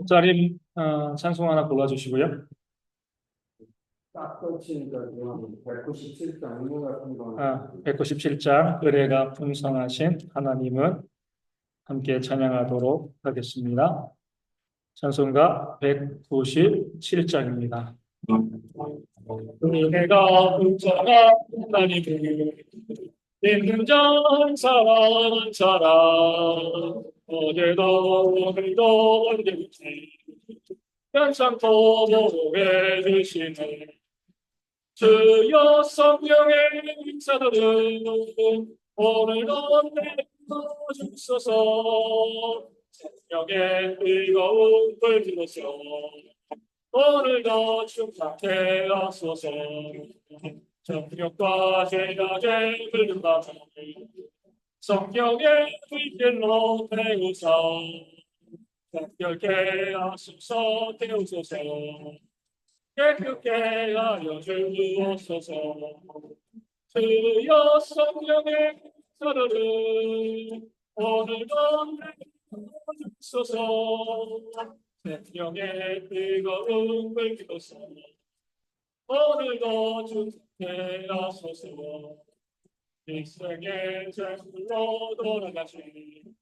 자리 찬송 하나 골라주시고요. 딱 꽂히니까 그냥 197장 인물 같은 거는 197장 은혜가 풍성하신 하나님은 함께 찬양하도록 하겠습니다. 찬송가 197장입니다. 은혜가 풍성한 하나님은 있는 자 사랑하는 사람 어제도 오늘도 언제든지 변상토록 해주시는 주여 성령의 인사들은 오늘도 내려주소서. 성령의 뜨거운 불 들어서 오늘도 충만케 하소서. 정욕과 죄가 죄를 받아 성령의 불길로 태우사 정결케 하소서. 태우소서. 깨끗게 하여 주옵소서. 주여 성령의 사르를 오늘도 내려주소서. 성령의 뜨거운 불 주소서. 오늘도 주께 하소서. 일생의 죄물로 돌아가신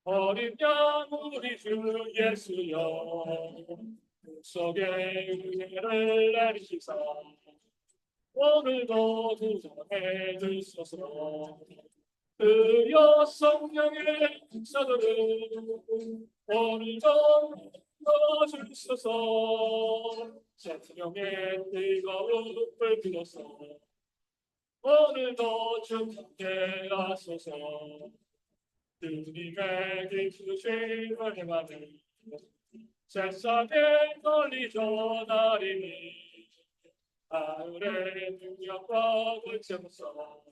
어린 양 우리 주 예수여 속에 은혜를 내리시사 오늘도 구원해 주소서. 주여 성령의 역사들을 오늘도 넣어주소서. 성령의 뜨거운 불 주소서. 오늘도 충만케 하소서. 주님의 기쁘신 은혜만을 세상에 널리 전하리니 하늘의 능력과 권세로서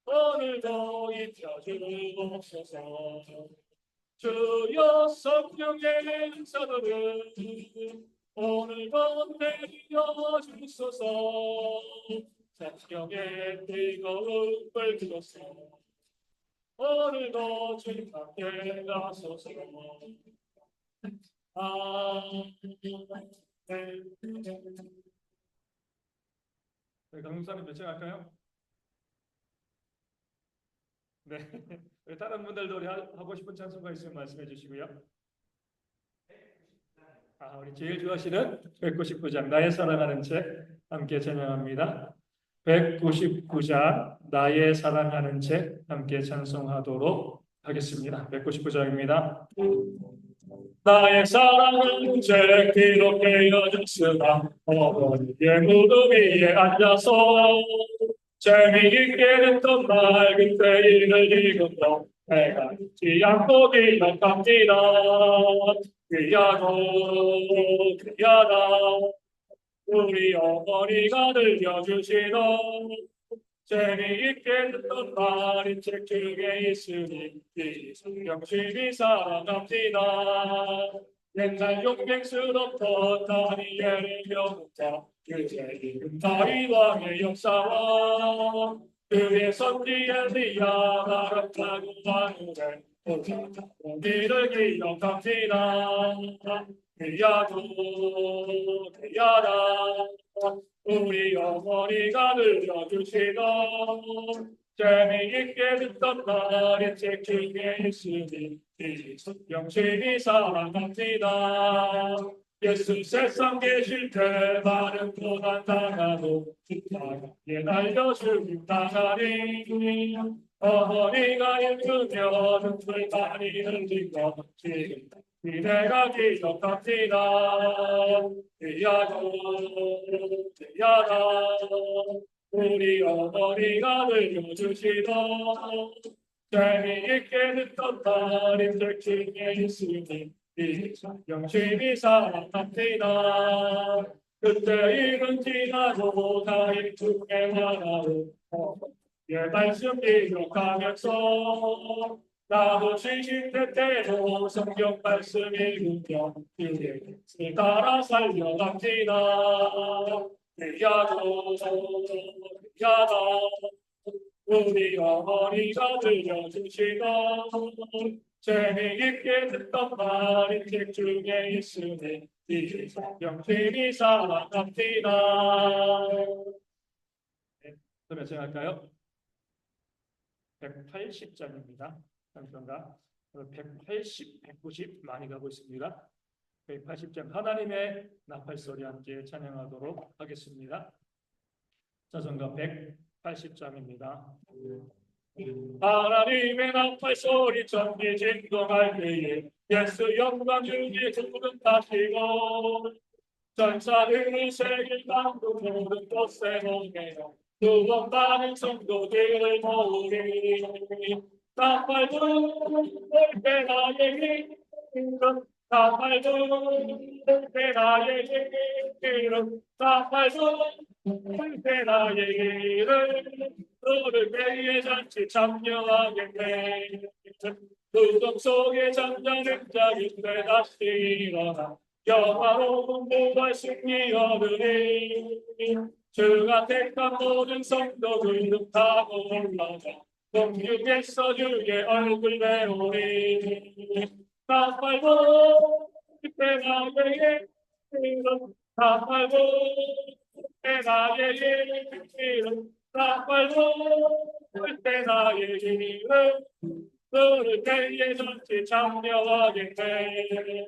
오늘도 입혀주옵소서. 주여 성령의 은사들을 오늘도 내려주소서. 성령의 뜨거운 불 주소서. 오늘도 충만케 하소서. 강림사님 몇 장 할까요? 네. 다른 분들도 우리 하고 싶은 찬송가 있으면 말씀해 주시고요. 우리 제일 좋아하시는 199장 나의 사랑하는 책 함께 찬양합니다. 199장 나의 사랑하는 책 함께 찬송하도록 하겠습니다. 199장입니다. 나의 사랑은 책 기록되어졌으나 어머니의 무릎 위에 앉아서 재미있게 듣던 맑은 때일을 지금도 내가 잊지 않고 기억합니다. 귀하고 귀하다 우리 어머니가 들려주시던 재미있게 듣던 말인 책 중에 있으니 이 성경심이 사랑합니다. 옛날 용맹스럽던 다니엘의 명부터 그제 이른 다윗 왕의 역사와 그의 선지 엘리야 바락하고 바누엘 우리를 기억합니다. 귀하고 귀하다 우리 어머니가 들려주시던 재미있게 듣던 말인 책 중에 있으니 이 성경심이 사랑합니다. 예수 세상 계실 때 많은 고난 당하고 십자가에 달려 죽임 당하니 어머니가 읽으며 눈물 많이 흘린 것 지금 내가 기억합니다. 귀하고 귀하다 우리 어머니가 들려주시던 재미있게 듣던 말인 책 중에 있으니 이 성경심이 사랑합니다. 그때 일은 지나고 다윗 중에 하나로 예 말씀 기록하면서 나도 70대 때도 성경 말씀 읽으며 그의 따라 살려갑니다. 귀하고 귀하다 우리 어머니가 들려주시던 재미있게 듣던 말이 책 중에 있으니 이 성경책이 사랑합니다. 네, 그러면 시작할까요? 180장입니다. 잠깐만. 180, 190 많이 가고 있습니다. 180장 하나님의 나팔소리 함께 찬양하도록 하겠습니다. 자전거 180장입니다. 하나님의 나팔소리 전기 진동할 때에 예수 영광 중에 두름 타시고 전사들을 세계 만국 모든 곳에 모이며 두번 많은 성도들을 모으리 나팔 부를 때 나에게 나팔 부를 때 나에게 나팔 부를 때 나에게 너를 때에 잔치 참여하겠네 두둠 속에 잠자는 자인데 다시 일어나 영화로운 부활 승리 얻으리 주가 택한 모든 성도들은 타고 올라가 동육에서 주의 얼굴 배우리 나팔 부를 때 나에게 나팔 부를 때 나에게 나팔 부를 때 나에게 너를 때에 전치 참여하겠네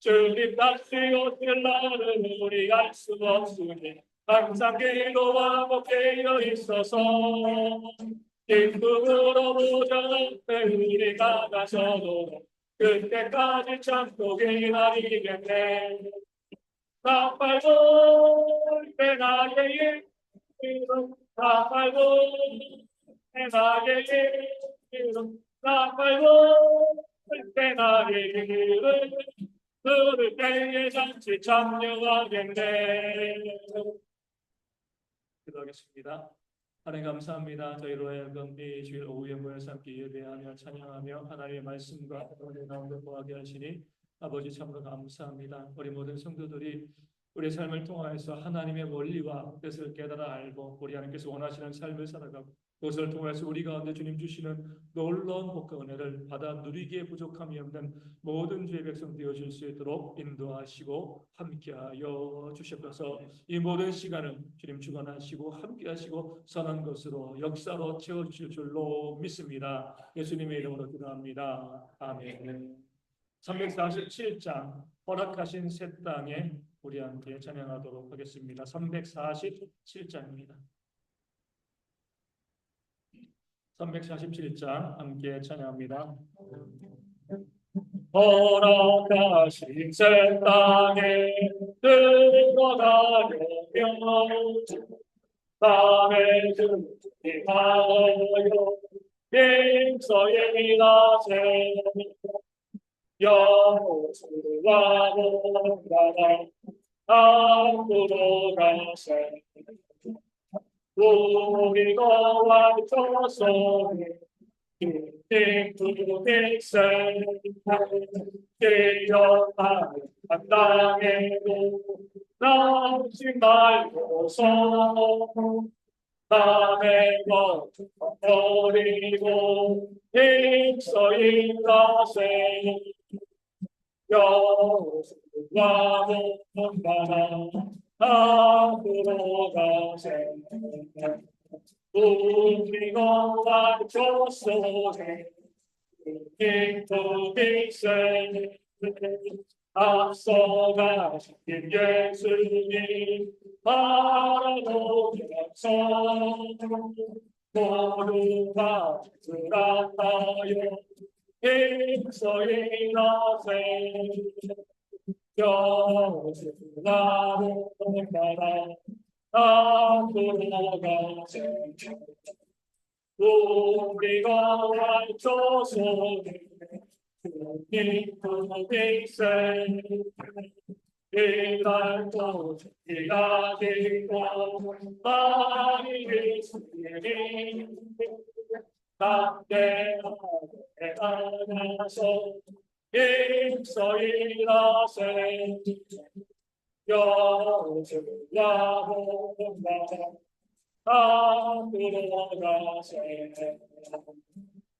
주님 다시 오실 날은 우리 알 수 없으니 항상 기도하고 깨어 있어서 기쁨으로 보좌 앞에 우리가 가서도 그때까지 참고 기다리겠네 나팔 부를 때 나에게 나팔 부를 때 나에게 나팔 부를 때 나에게 너를 때에 잔치 참여하겠네 기도하겠습니다. 하나님 감사합니다. 저희로 하여금 이 주일 오후에 모여서 함께 예배하며 찬양하며 하나님의 말씀과 은혜 가운데 거하게 하시니 아버지 참으로 감사합니다. 우리 모든 성도들이 우리 삶을 통하여서 하나님의 원리와 뜻을 깨달아 알고 우리 하나님께서 원하시는 삶을 살아가고 그것을 통해서 우리 가운데 주님 주시는 놀라운 복과 은혜를 받아 누리기에 부족함이 없는 모든 주의 백성 되어질 수 있도록 인도하시고 함께하여 주시옵소서. 이 모든 시간을 주님 주관하시고 함께하시고 선한 것으로 역사로 채워주실 줄로 믿습니다. 예수님의 이름으로 기도합니다. 아멘. 347장 허락하신 새 땅에 우리 함께 찬양하도록 하겠습니다. 347장입니다. 347장 함께 찬양합니다. 허락하신 새 땅에 들어가려면 밤에 주님하여 빙서에 나세 여호수아 보다가 앞으로 가세 우리가 완전소리 빅투빅세 깨어나는 땅에도 남지 말고서 남의 것 버리고 빅서이 가세 여호수아 보다가 앞으로 가세 우리가 완전소리 빅투빅세 앞서가신 예수님 바라보면서 모두가 들어가요 빅서이 나세 여호수아 보다가 앞으로 가세 우리가 완전소리 빅투빅세 이날도 기다리고 많이 있으니 담대하게 나가서 힘써 일하세 여호수아 보다가 앞으로 가세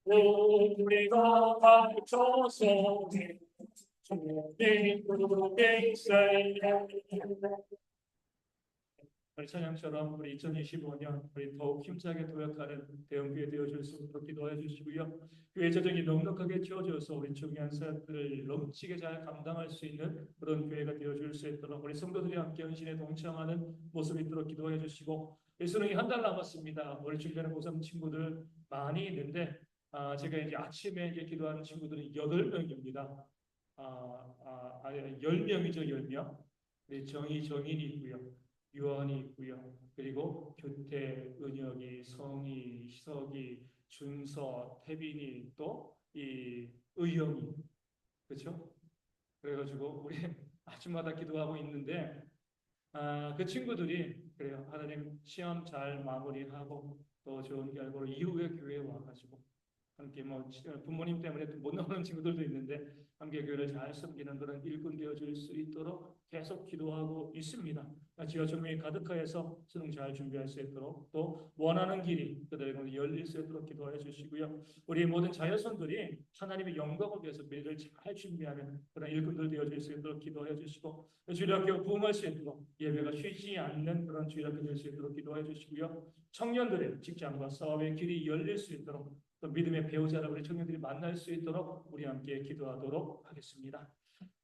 우리가 감춰서 주님께 있어야 우리 찬양처럼 우리 2025년 우리 더욱 힘차게 도약하는 대형교회 되어줄 수 있도록 기도해 주시고요. 교회 재정이 넉넉하게 채워져서 우리 중요한 사역들을 넘치게 잘 감당할 수 있는 그런 교회가 되어줄 수 있도록 우리 성도들이 함께 헌신에 동참하는 모습이 있도록 기도해 주시고, 수능이 한 달 남았습니다. 우리 주변에 고3 친구들 많이 있는데 제가 이제 아침에 이제 기도하는 친구들은 8명입니다. 10명이죠, 10명. 우리 정인이 있고요. 유언이 있고요. 그리고 교태, 은혁이, 성희, 희석이, 준서, 태빈이, 또 이 의영이, 그렇죠? 그래가지고 우리 아침마다 기도하고 있는데 그 친구들이 그래요. 하나님 시험 잘 마무리하고 또 좋은 결과로 이후에 교회에 와가지고 함께 부모님 때문에 못 나오는 친구들도 있는데 함께 교회를 잘 섬기는 그런 일꾼 되어줄 수 있도록 계속 기도하고 있습니다. 지하 조명이 가득하여서 수능 잘 준비할 수 있도록 또 원하는 길이 그들에게 열릴 수 있도록 기도해 주시고요. 우리 모든 자녀손들이 하나님의 영광을 위해서 미래를 잘 준비하는 그런 일꾼들 되어줄 수 있도록 기도해 주시고, 주일학교 부흥할 수 있도록 예배가 쉬지 않는 그런 주일학교 될 수 있도록 기도해 주시고요. 청년들의 직장과 사업의 길이 열릴 수 있도록 또 믿음의 배우자를 우리 청년들이 만날 수 있도록 우리 함께 기도하도록 하겠습니다.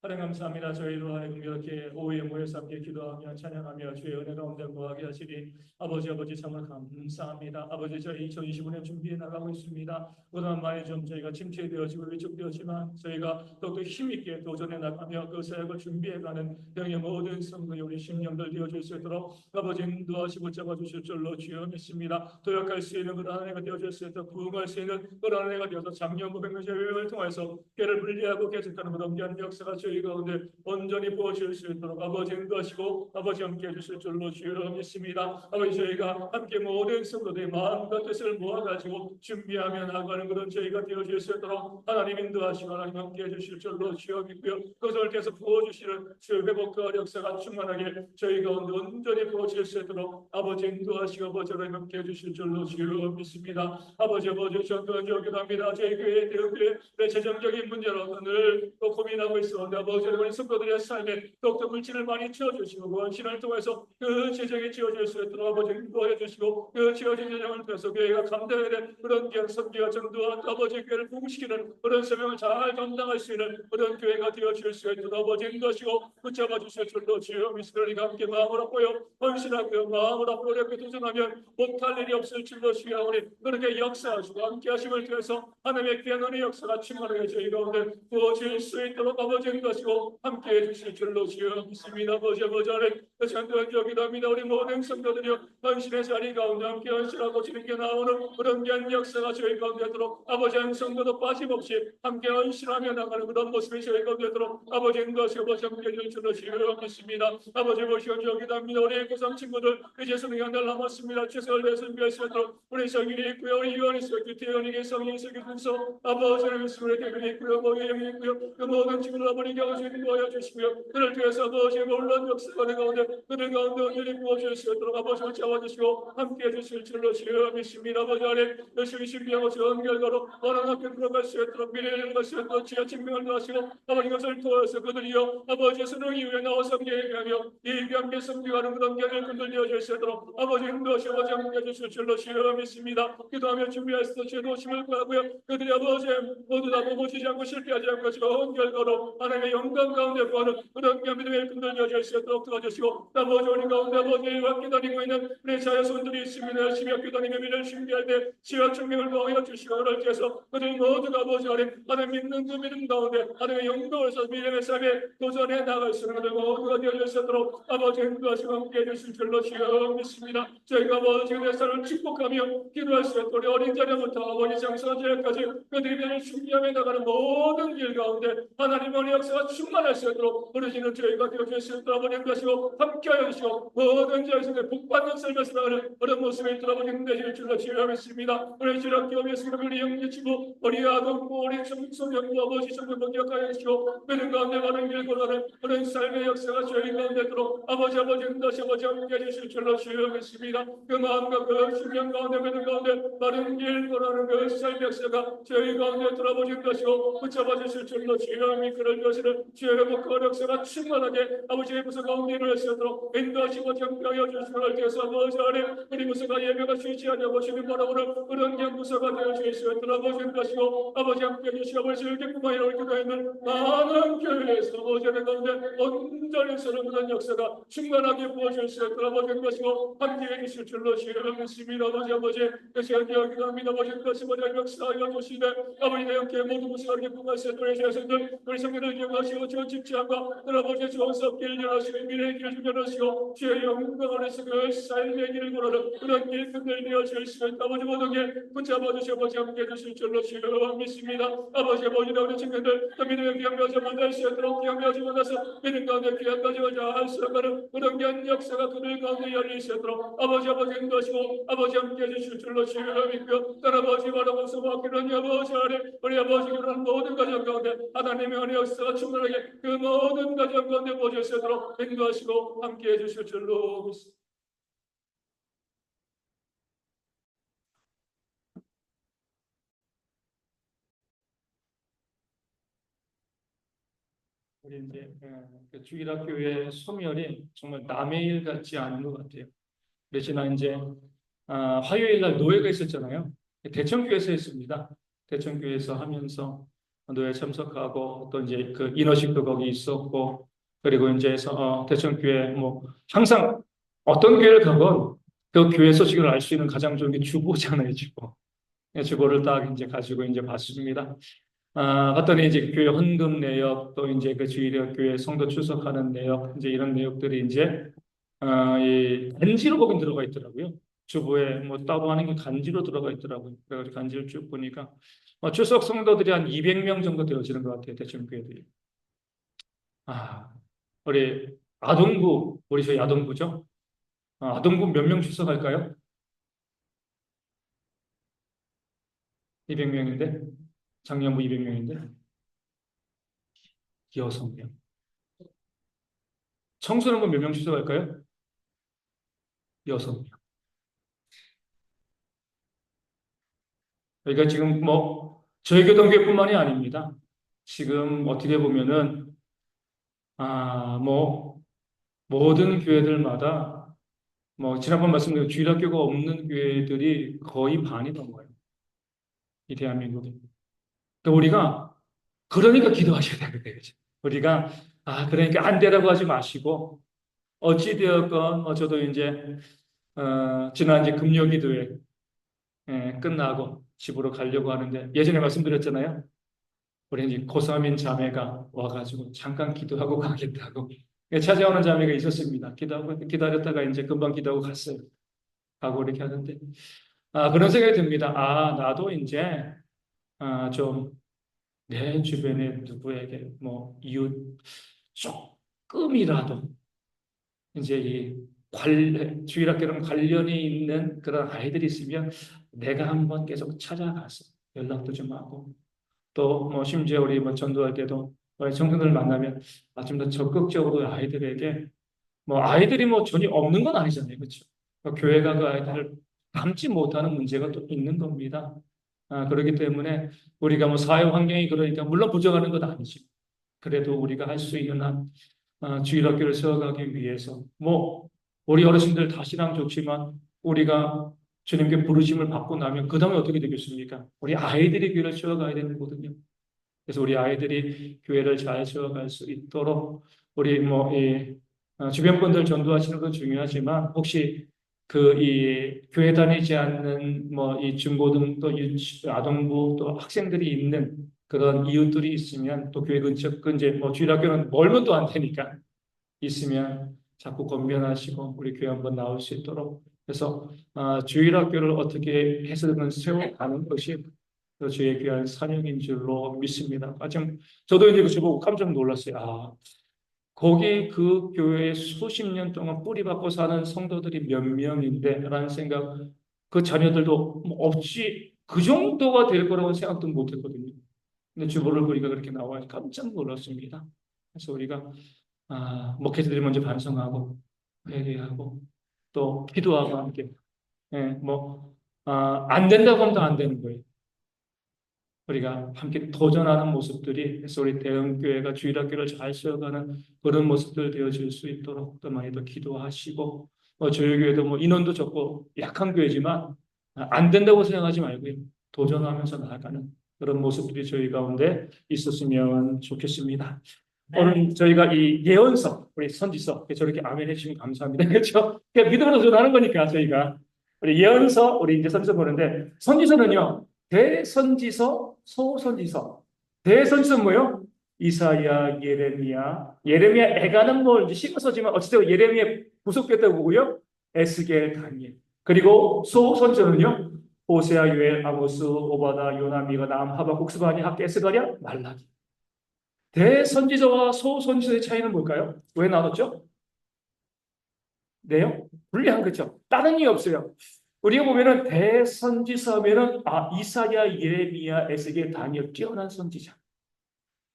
하나님 감사합니다. 저희로 하여금 이렇게 오후에 모여서 함께 기도하며 찬양하며 주의 은혜 가운데 거하게 하시니 아버지 정말 감사합니다. 아버지, 저희 2025년 준비해 나가고 있습니다. 그동안 많이 좀 저희가 침체되어지고 위축되었지만 저희가 더욱더 힘있게 도전해 나가며 그 사역을 준비해가는 영의 모든 성도의 우리 심령들 되어줄 수 있도록 아버지 인도하시고 잡아주실 줄로 주여 믿습니다. 도약할 수 있는 그런 한 해가 되어줄 수 있도록 부흥할 수 있는 그런 한 해가 되어서 작년 900년 예배를 통해서 깨를 분리하고 계속하는 그런 귀한 역사가 저희 가운데 온전히 부어질 수 있도록 아버지 인도하시고 아버지 함께 해주실 줄로 주여 믿습니다. 아버지, 저희가 함께 모든 성도들의 마음과 뜻을 모아가지고 준비하며 나가는 그런 저희가 되어질 수 있도록 하나님 인도하시고 하나님 함께 해주실 줄로 주여 믿고요. 그것을 계속 부어주시는 주의 회복과 역사가 충만하게 저희 가운데 온전히 부어질 수 있도록 아버지 인도하시고 아버지 하나님 함께 해주실 줄로 주여 믿습니다. 아버지 기도합니다. 저희 교회 대형교회 재정적인 문제로 늘 또 고민하고 있었는데 아버지 우리 성도들의 삶에 더욱더 물질을 많이 채워주시고 원신을 통해서 그 재정이 채워질 수 있도록 아버지 인도해 주시고 그 채워진 재정을 통해서 교회가 감당해야 될 그런 귀한 선교와 전도와 아버지 교회를 부흥시키는 그런 사명을 잘 감당할 수 있는 그런 교회가 되어질 수 있도록 아버지 인도하시고 붙잡아 주실 줄로 주여 믿으리가 함께 마음을 아고요 헌신하고요 마음을 아고 어렵게 도전하면 못할 일이 없을 줄로 주여 우리 그렇게 역사하시고 함께 하심을 통해서 하나님의 귀한 은혜의 역사가 충만하게 저희 가운데 부어질 수 있도록 아버지 인도하시고 함께 해주실 줄로 주여 믿습니다. 아버지 안에 전도하기도 합니다. 우리 모든 성도들이여 헌신의 자리 가운데 함께 헌신하고 주님께 나오는 그런 귀한 역사가 저희 가운데 있도록 아버지 한 성도도 빠짐없이 함께 헌신하며 나가는 그런 모습이 저희 가운데 있도록 아버지 인도하시고 아버지 함께 해주실 줄로 주여 믿습니다. 아버지 보시고 저기도 합니다. 우리 고3 친구들 이제 수능이 한 달 남았습니다. 최선을 다해서 준비할 수 있도록 우리 성인이 있고요. 우리 유언이 있어요. 규태연에게 성인이 있어요. 준서 아버지를 믿습니다. 대변이 있고요. 모형이 있고요. 그 모든 친구들 아버지께 하시는 거하여 주시고요. 그를 통해서 아버지의 놀라운 역사가 내 가운데 그들 가운데 온전히 부어질 수 있도록 아버지를 잡아주시고 함께해 주실 줄로 주여 믿습니다. 아버지 안에 열심히 준비하고 좋은 결과로 원하는 학교 들어갈 수 있도록 미래를 갈 수 있도록 지하 증명을 하시고 아버지 것을 통해서 그들이여 아버지의 수능 이후에 나와서 예배하며 이 함께 섬기하는 그런 계를 흔들려 수 있도록 아버지 인도하시고 아버지 함께해 주실 줄로 주여 믿습니다. 기도하며 준비할 수 있도록 도심을 구하고요. 그들이 아버지 모두 다 넘어지지 않고 실패하지 않고 좋은 결과로 하나님의 영광 가운데 구하는 그런 믿음의 일꾼들 되어질 수 있도록 도와주시고 아버지 우리 가운데 아버지와 함께 다니고 있는 우리 자녀손들이 있습니다. 열심히 학교 다니며 미래를 준비할 때 지각 증명을 더하여 주시고 그럴 때에서 그들 모두가 아버지 하나님 믿는 그 믿음 가운데 하나님의 영광을 써 믿음의 삶에 도전해 나갈 수 있는 그들 모두가 되어질 수 있도록 아버지 인도하시고 함께 해주실 줄로 주여 믿습니다. 저희가 아버지의 역사를 축복하며 기도할 수 있도록 우리 어린 자녀부터 아버지 장성한 자녀까지 그들이 미래를 준비하며 나가는 모든 길 가운데 하나님 은혜 역사가 역사가 충만할 수 있도록 부르시는 저희가 되어주실 수 있도록 아버지 인도하시고 함께하여 주시고 모든 자에서 복받는 삶을 살아가는 그런 모습에 있도록 아버지 인도하실 줄로 지휘하겠습니다. 우리 주라 기업에서 우리 영예치고 우리 아동 우리 성령부 아버지 성령부 기억하여 주시고 믿음 가운데 바른 길 걸어가는 그런 삶의 역사가 저희 가운데 있도록 아버지 인도하시 아버지 함께해 주실 줄로 지휘하겠습니다. 그 마음과 그 심령 가운데 믿음 가운데 바른 길 걸어가는 그 삶의 역사가 저희 가운데 돌아보지 것이고 붙잡아 주실 줄로 주여미 그럴 것을 주여의 복과 역사가 충만하게 아버지의 부서 가운데 일어날 수 있도록 인도하시고 경배하여 주시고 되어서 아버지 안에 우리 부서가 예배가 쉬지 않냐고 주님 바라보는 그런 경부서가 되어 주실 수 있도록 아버지 인도하시고 아버지 함께 해주시고 아버지 기쁨만 이룰 기도 있는 많은 교회에서 아버지 가운데 온전히 서는 그런 역사가 충만하게 부어질 수 있도록 아버지 인도하시고 함께 해주실 줄로 주여하겠습니다. 아버지 그 시간 기도합니다. 아버지 인도하시고 역사하여 주시되 아버지 내 함께 모든 것을 이렇게 부과하시는 우리 자손들 우리 성도를 기억하시고 저 집지함과 아버지 좋은 섭길 열하시고 미래의 길을 열하시고 주의 영광 안에서 그 삶의 길을 걸어는 그런 길들을 되어질 수 있다. 아버지 모든 게 붙잡아 주시고 아버지 함께 해주실 줄로 주여 믿습니다. 아버지 우리 친구들 또 믿음의 귀한가지 만날 수 있도록 귀한가지 만나서 믿음 가운데 귀한가지 잘 살아가는 그런 귀한 역사가 그들 가운데 열릴 수 있도록 아버지 인도하시고 아버지 함께 해주실 줄로 주여 믿고 딸 아버지 바라보면서 맡기는 아버지 아래 우리 아버지 그런 모든 가정 가운데 하나님의 은혜 역사가 충만하게 그 모든 가정 가운데 보실 수 있도록 인도하시고 함께 해주실 줄로 믿습니다. 우리 이제 그 주일학교의 소멸이 정말 남의 일 같지 않은 것 같아요. 우리 지난 이제 화요일 날 노예가 있었잖아요. 대청교회에서 했습니다. 대청교회에서 하면서 노예 참석하고 또 이제 그 인허식도 거기 있었고 그리고 이제 대청교회 뭐 항상 어떤 교회를 가건 그 교회 소식을 알 수 있는 가장 좋은 게 주보잖아요, 주보. 주보를 딱 이제 가지고 이제 봤습니다. 봤더니 이제 교회 헌금 내역 또 이제 그 주일학 교회 성도 출석하는 내역 이제 이런 내역들이 이제 이 간지로 거긴 들어가 있더라고요. 주보에 뭐 따로 하는 게 간지로 들어가 있더라고요. 그래가지고 간지를 쭉 보니까 출석 성도들이 한 200명 정도 되어지는 것 같아요. 대충 교회들이. 아, 우리 아동부 우리 저희 아동부죠. 아동부 몇 명 출석할까요? 200명인데 작년부 200명인데 6명. 청소년부 몇 명 출석할까요? 6명. 그러니까 지금 뭐 저희 교동교회뿐만이 아닙니다. 지금 어떻게 보면은 뭐 모든 교회들마다 뭐 지난번 말씀드린 주일학교가 없는 교회들이 거의 반이 넘어요. 이 대한민국에. 그러니까 우리가 그러니까 기도하셔야 되는 거예요. 우리가 그러니까 안 되라고 하지 마시고 어찌 되었건 저도 이제 지난 이제 금요기도회 끝나고 집으로 가려고 하는데 예전에 말씀드렸잖아요. 우리 이제 고3인 자매가 와가지고 잠깐 기도하고 가겠다고 찾아오는 자매가 있었습니다. 기도하고 기다렸다가 이제 금방 기도하고 갔어요. 가고 이렇게 하는데 그런 생각이 듭니다. 나도 이제 좀 내 주변에 누구에게 뭐 이웃 조금이라도 이제 이 주일학교랑 관련이 있는 그런 아이들이 있으면 내가 한번 계속 찾아가서 연락도 좀 하고 또 뭐 심지어 우리 뭐 전도할 때도 청소년들 만나면 좀 더 적극적으로 아이들에게 뭐 아이들이 뭐 전혀 없는 건 아니잖아요, 그렇죠? 교회가 그 아이들을 담지 못하는 문제가 또 있는 겁니다. 그렇기 때문에 우리가 뭐 사회 환경이 그러니까 물론 부정하는 건 아니죠. 그래도 우리가 할 수 있는 한 주일학교를 세워가기 위해서 뭐 우리 어르신들 다 신앙 좋지만 우리가 주님께 부르심을 받고 나면 그 다음에 어떻게 되겠습니까? 우리 아이들이 교회를 세워가야 되는 거거든요. 그래서 우리 아이들이 교회를 잘 세워갈 수 있도록 우리 주변 분들 전도하시는 건 중요하지만 혹시 이 교회 다니지 않는 뭐 이 중고등 또 아동부 또 학생들이 있는 그런 이웃들이 있으면 또 교회 근처 뭐 주일학교는 멀면 또 안 되니까 있으면 자꾸 건면하시고 우리 교회 한번 나올 수 있도록 그래서 주일학교를 어떻게 해서든 세워가는 것이 주의 귀한 사명인 줄로 믿습니다. 지금 저도 이제 그거 보고 깜짝 놀랐어요. 거기 그 교회에 수십 년 동안 뿌리박고 사는 성도들이 몇 명인데 라는 생각, 그 자녀들도 뭐 없이 그 정도가 될 거라고 생각도 못 했거든요. 근데 주보를 보니까 그렇게 나와서 깜짝 놀랐습니다. 그래서 우리가 목회자들이 먼저 반성하고 회개하고 또 기도하고 함께, 안 된다고 하면 더 안 되는 거예요. 우리가 함께 도전하는 모습들이, 그래서 우리 대형교회가 주일학교를 잘 세워가는 그런 모습들 되어질 수 있도록 또 많이 더 기도하시고, 저희 교회도 뭐 인원도 적고 약한 교회지만 안 된다고 생각하지 말고요, 도전하면서 나아가는 그런 모습들이 저희 가운데 있었으면 좋겠습니다. 오늘 저희가 이 예언서, 우리 선지서, 저렇게 아멘 해주시면 감사합니다. 그렇죠? 그냥 믿음으로 도전하는 거니까 저희가. 우리 예언서, 우리 이제 선지서 보는데, 선지서는요, 대선지서, 소선지서. 대선지서 뭐요? 이사야, 예레미야 애가는 뭐 이제 씹어서지만 어쨌든 예레미야 구속됐다고 보고요. 에스겔, 다니엘. 그리고 소선지서는요, 호세아, 요엘, 아모스, 오바다, 요나, 미가, 나암, 하박국, 스바냐, 학개, 스가랴, 말라기. 대선지서와 소선지서의 차이는 뭘까요? 왜 나눴죠? 네요? 분리한 거죠. 다른 이유 없어요. 우리가 보면은 대선지서 하면은 이사야, 예레미야, 에스겔, 다니엘 뛰어난 선지자.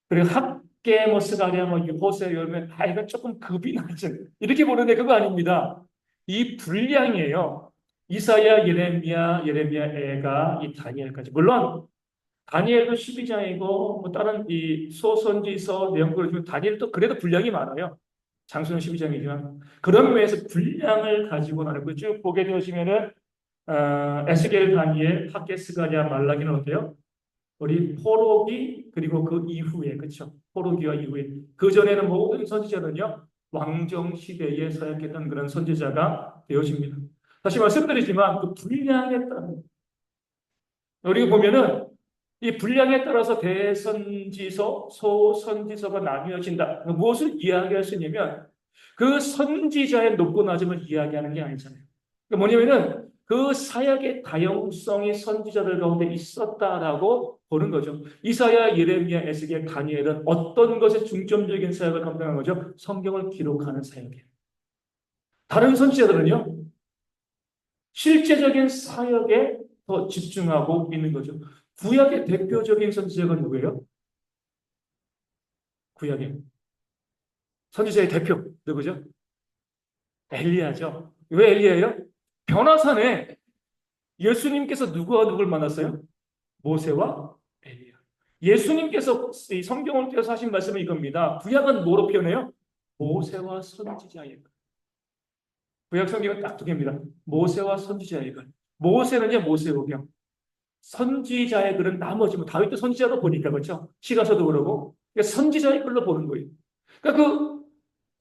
그리고 학개, 뭐 스가랴, 뭐 호세, 열면 이건 조금 급이 낮은 이렇게 보는데 그거 아닙니다. 이 분량이에요. 이사야, 예레미야, 애가 이 다니엘까지. 물론 다니엘도 12장이고 뭐 다른 이 소선지서 내용들을 좀 다니엘도 그래도 분량이 많아요. 장수는 12장이지만 그런 면에서 분량을 가지고 나누고 쭉 보게 되시면은 에스겔, 다니엘, 학개, 스가랴, 말라기는 어때요? 우리 포로기 그리고 그 이후에 그렇죠? 포로기와 이후에 그 전에는 모든 선지자는요 왕정 시대에 서약했던 그런 선지자가 되어집니다. 다시 말씀드리지만 그 분량에 따른 우리가 보면은 이 분량에 따라서 대선지서, 소선지서가 나뉘어진다. 무엇을 이야기할 수 있냐면 그 선지자의 높고 낮음을 이야기하는 게 아니잖아요. 그러니까 뭐냐면은 그 사역의 다양성이 선지자들 가운데 있었다라고 보는 거죠. 이사야, 예레미야, 에스겔, 다니엘은 어떤 것에 중점적인 사역을 감당한 거죠? 성경을 기록하는 사역이에요. 다른 선지자들은요, 실제적인 사역에 더 집중하고 있는 거죠. 구약의 대표적인 선지자가 누구예요? 구약의 선지자의 대표 누구죠? 엘리야죠. 왜 엘리야예요? 변화산에 예수님께서 누구와 누굴 만났어요? 모세와 엘리야. 예수님께서 이 성경을 떼서 하신 말씀은 이겁니다. 구약은 뭐로 표현해요? 모세와 선지자의 것. 구약 성경은 딱 두 개입니다. 모세와 선지자의 것. 모세는요, 모세오경. 선지자의 글은 나머지 뭐 다윗도 선지자로 보니까 그렇죠. 시가서도 그러고 그러니까 선지자의 글로 보는 거예요. 그러니까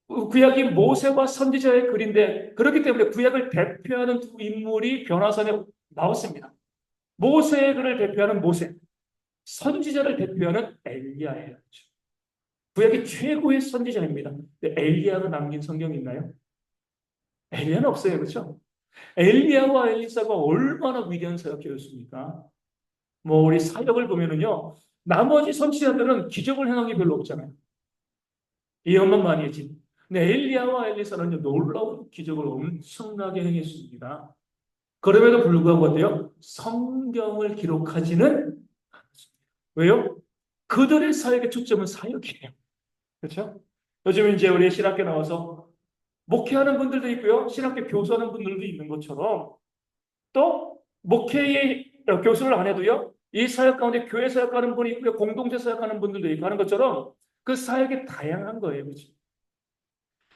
그 구약이 모세와 선지자의 글인데 그렇기 때문에 구약을 대표하는 두 인물이 변화산에 나왔습니다. 모세의 글을 대표하는 모세, 선지자를 대표하는 엘리야예요. 구약이 최고의 선지자입니다. 근데 엘리야가 남긴 성경이 있나요? 엘리야는 없어요, 그렇죠? 엘리야와 엘리사가 얼마나 위대한 사역자였습니까? 뭐 우리 사역을 보면은요, 나머지 선지자들은 기적을 행한 게 별로 없잖아요. 예언만 많이 했지. 근데 엘리야와 엘리사는 놀라운 기적을 엄청나게 행했습니다. 그럼에도 불구하고 어때요? 성경을 기록하지는 않습니다. 왜요? 그들의 사역의 초점은 사역이에요. 그렇죠? 요즘 이제 우리 신학교 나와서 목회하는 분들도 있고요. 신학교 교수하는 분들도 있는 것처럼 또 목회의 교수를 안 해도요. 이 사역 가운데 교회 사역하는 분이 있고요. 공동체 사역하는 분들도 있고 하는 것처럼 그 사역이 다양한 거예요. 그렇죠?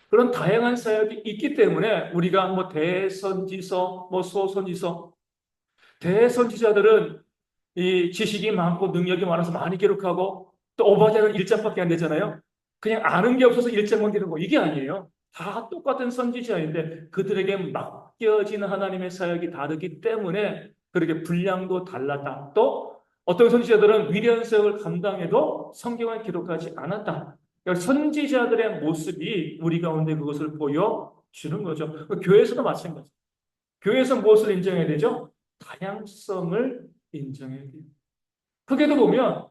그런 다양한 사역이 있기 때문에 우리가 뭐 대선지서, 뭐 소선지서, 대선지자들은 이 지식이 많고 능력이 많아서 많이 기록하고 또 오바댜는 1장밖에 안 되잖아요. 그냥 아는 게 없어서 1장만 기록하고 이게 아니에요. 다 똑같은 선지자인데 그들에게 맡겨진 하나님의 사역이 다르기 때문에 그렇게 분량도 달랐다. 또 어떤 선지자들은 위대한 사역을 감당해도 성경을 기록하지 않았다. 그러니까 선지자들의 모습이 우리 가운데 그것을 보여주는 거죠. 교회에서도 마찬가지. 교회에서 무엇을 인정해야 되죠? 다양성을 인정해야 돼요. 크게도 보면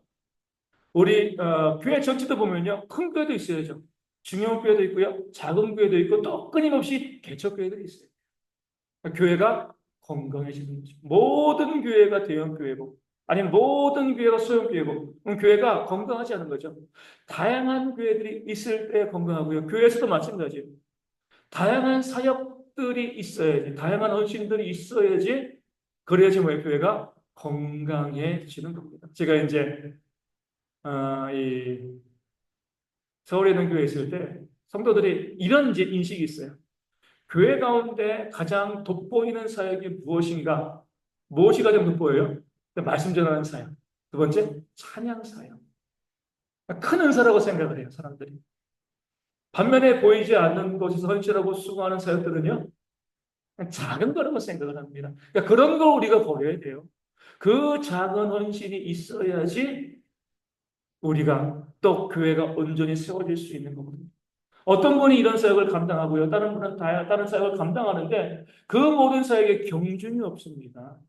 우리 교회 전체도 보면요. 큰 교회도 있어야죠. 중요한 교회도 있고요. 작은 교회도 있고 또 끊임없이 개척교회들이 있어요. 교회가 건강해지는 거죠. 모든 교회가 대형 교회고 아니면 모든 교회가 소형 교회고 그럼 교회가 건강하지 않은 거죠. 다양한 교회들이 있을 때 건강하고요. 교회에서도 마찬가지예요. 다양한 사역들이 있어야지, 다양한 헌신들이 있어야지 그래야지 뭐예요? 교회가 건강해지는 겁니다. 제가 이제 이 서울에 있는 교회에 있을 때 성도들이 이런 이제 인식이 있어요. 교회 가운데 가장 돋보이는 사역이 무엇인가? 무엇이 가장 돋보여요? 말씀 전하는 사역. 두 번째, 찬양 사역. 큰 은사라고 생각을 해요, 사람들이. 반면에 보이지 않는 곳에서 헌신하고 수고하는 사역들은요, 작은 거라고 생각을 합니다. 그러니까 그런 걸 우리가 버려야 돼요. 그 작은 헌신이 있어야지 우리가 또 교회가 온전히 세워질 수 있는 거거든요. 어떤 분이 이런 사역을 감당하고요. 다른 분은 다른 사역을 감당하는데 그 모든 사역에 경중이 없습니다.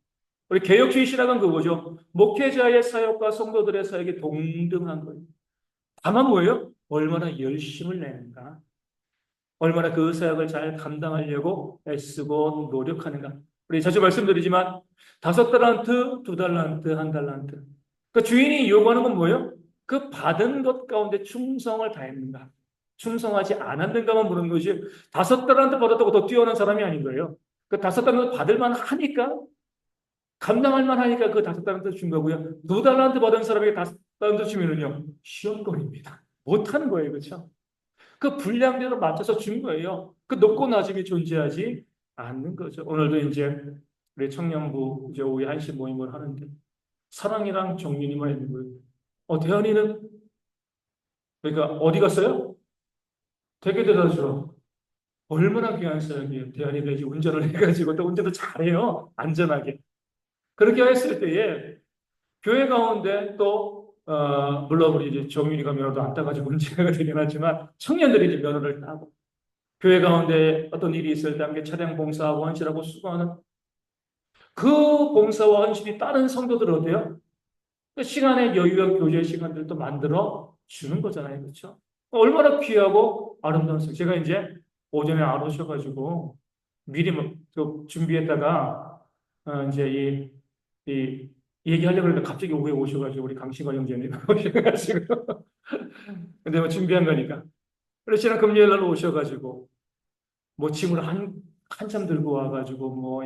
우리 개혁주의 신학은 그거죠. 목회자의 사역과 성도들의 사역이 동등한 거예요. 다만 뭐예요? 얼마나 열심을 내는가. 얼마나 그 사역을 잘 감당하려고 애쓰고 노력하는가. 우리 자주 말씀드리지만 5달란트, 2달란트, 1달란트. 그 주인이 요구하는 건 뭐예요? 그 받은 것 가운데 충성을 다했는가? 충성하지 않았는가만 보는 것이 5달란트 받았다고 더 뛰어난 사람이 아닌 거예요. 그 5달란트 받을 만 하니까 감당할 만 하니까 그 5달란트 준 거고요. 2달란트 받은 사람에게 5달란트 주면은요 시험거리입니다. 못하는 거예요, 그렇죠? 그 분량대로 맞춰서 준 거예요. 그 높고 낮음이 존재하지 않는 거죠. 오늘도 이제 우리 청년부 이제 오후 1시 모임을 하는데 사랑이랑 정윤이만 있는 거예요. 대현이는 그러니까 어디 갔어요? 되게 대단하죠. 얼마나 귀한 사역이에요. 대현이가 이제 운전을 해가지고 또 운전도 잘해요. 안전하게. 그렇게 했을 때에 교회 가운데 또 물론 우리 이제 정윤이가 면허도 안 따가지고 문제가 되긴 하지만 청년들이 이제 면허를 따고 교회 가운데 어떤 일이 있을 때 함께 차량 봉사하고 헌신하고 수고하는 그 봉사와 헌신이 다른 성도들 어때요? 그 시간의 여유와 교제 시간들도 만들어 주는 거잖아요. 그렇죠? 얼마나 귀하고 아름다운 사 제가 이제 오전에 안 오셔가지고 미리 그 준비했다가 이제 이 얘기하려고 했는데 갑자기 오후에 오셔가지고 우리 강신관 형제님 오셔가지고 근데 뭐 준비한 거니까. 그래서 지난 금요일 날 오셔가지고 뭐 짐을 한참 들고 와가지고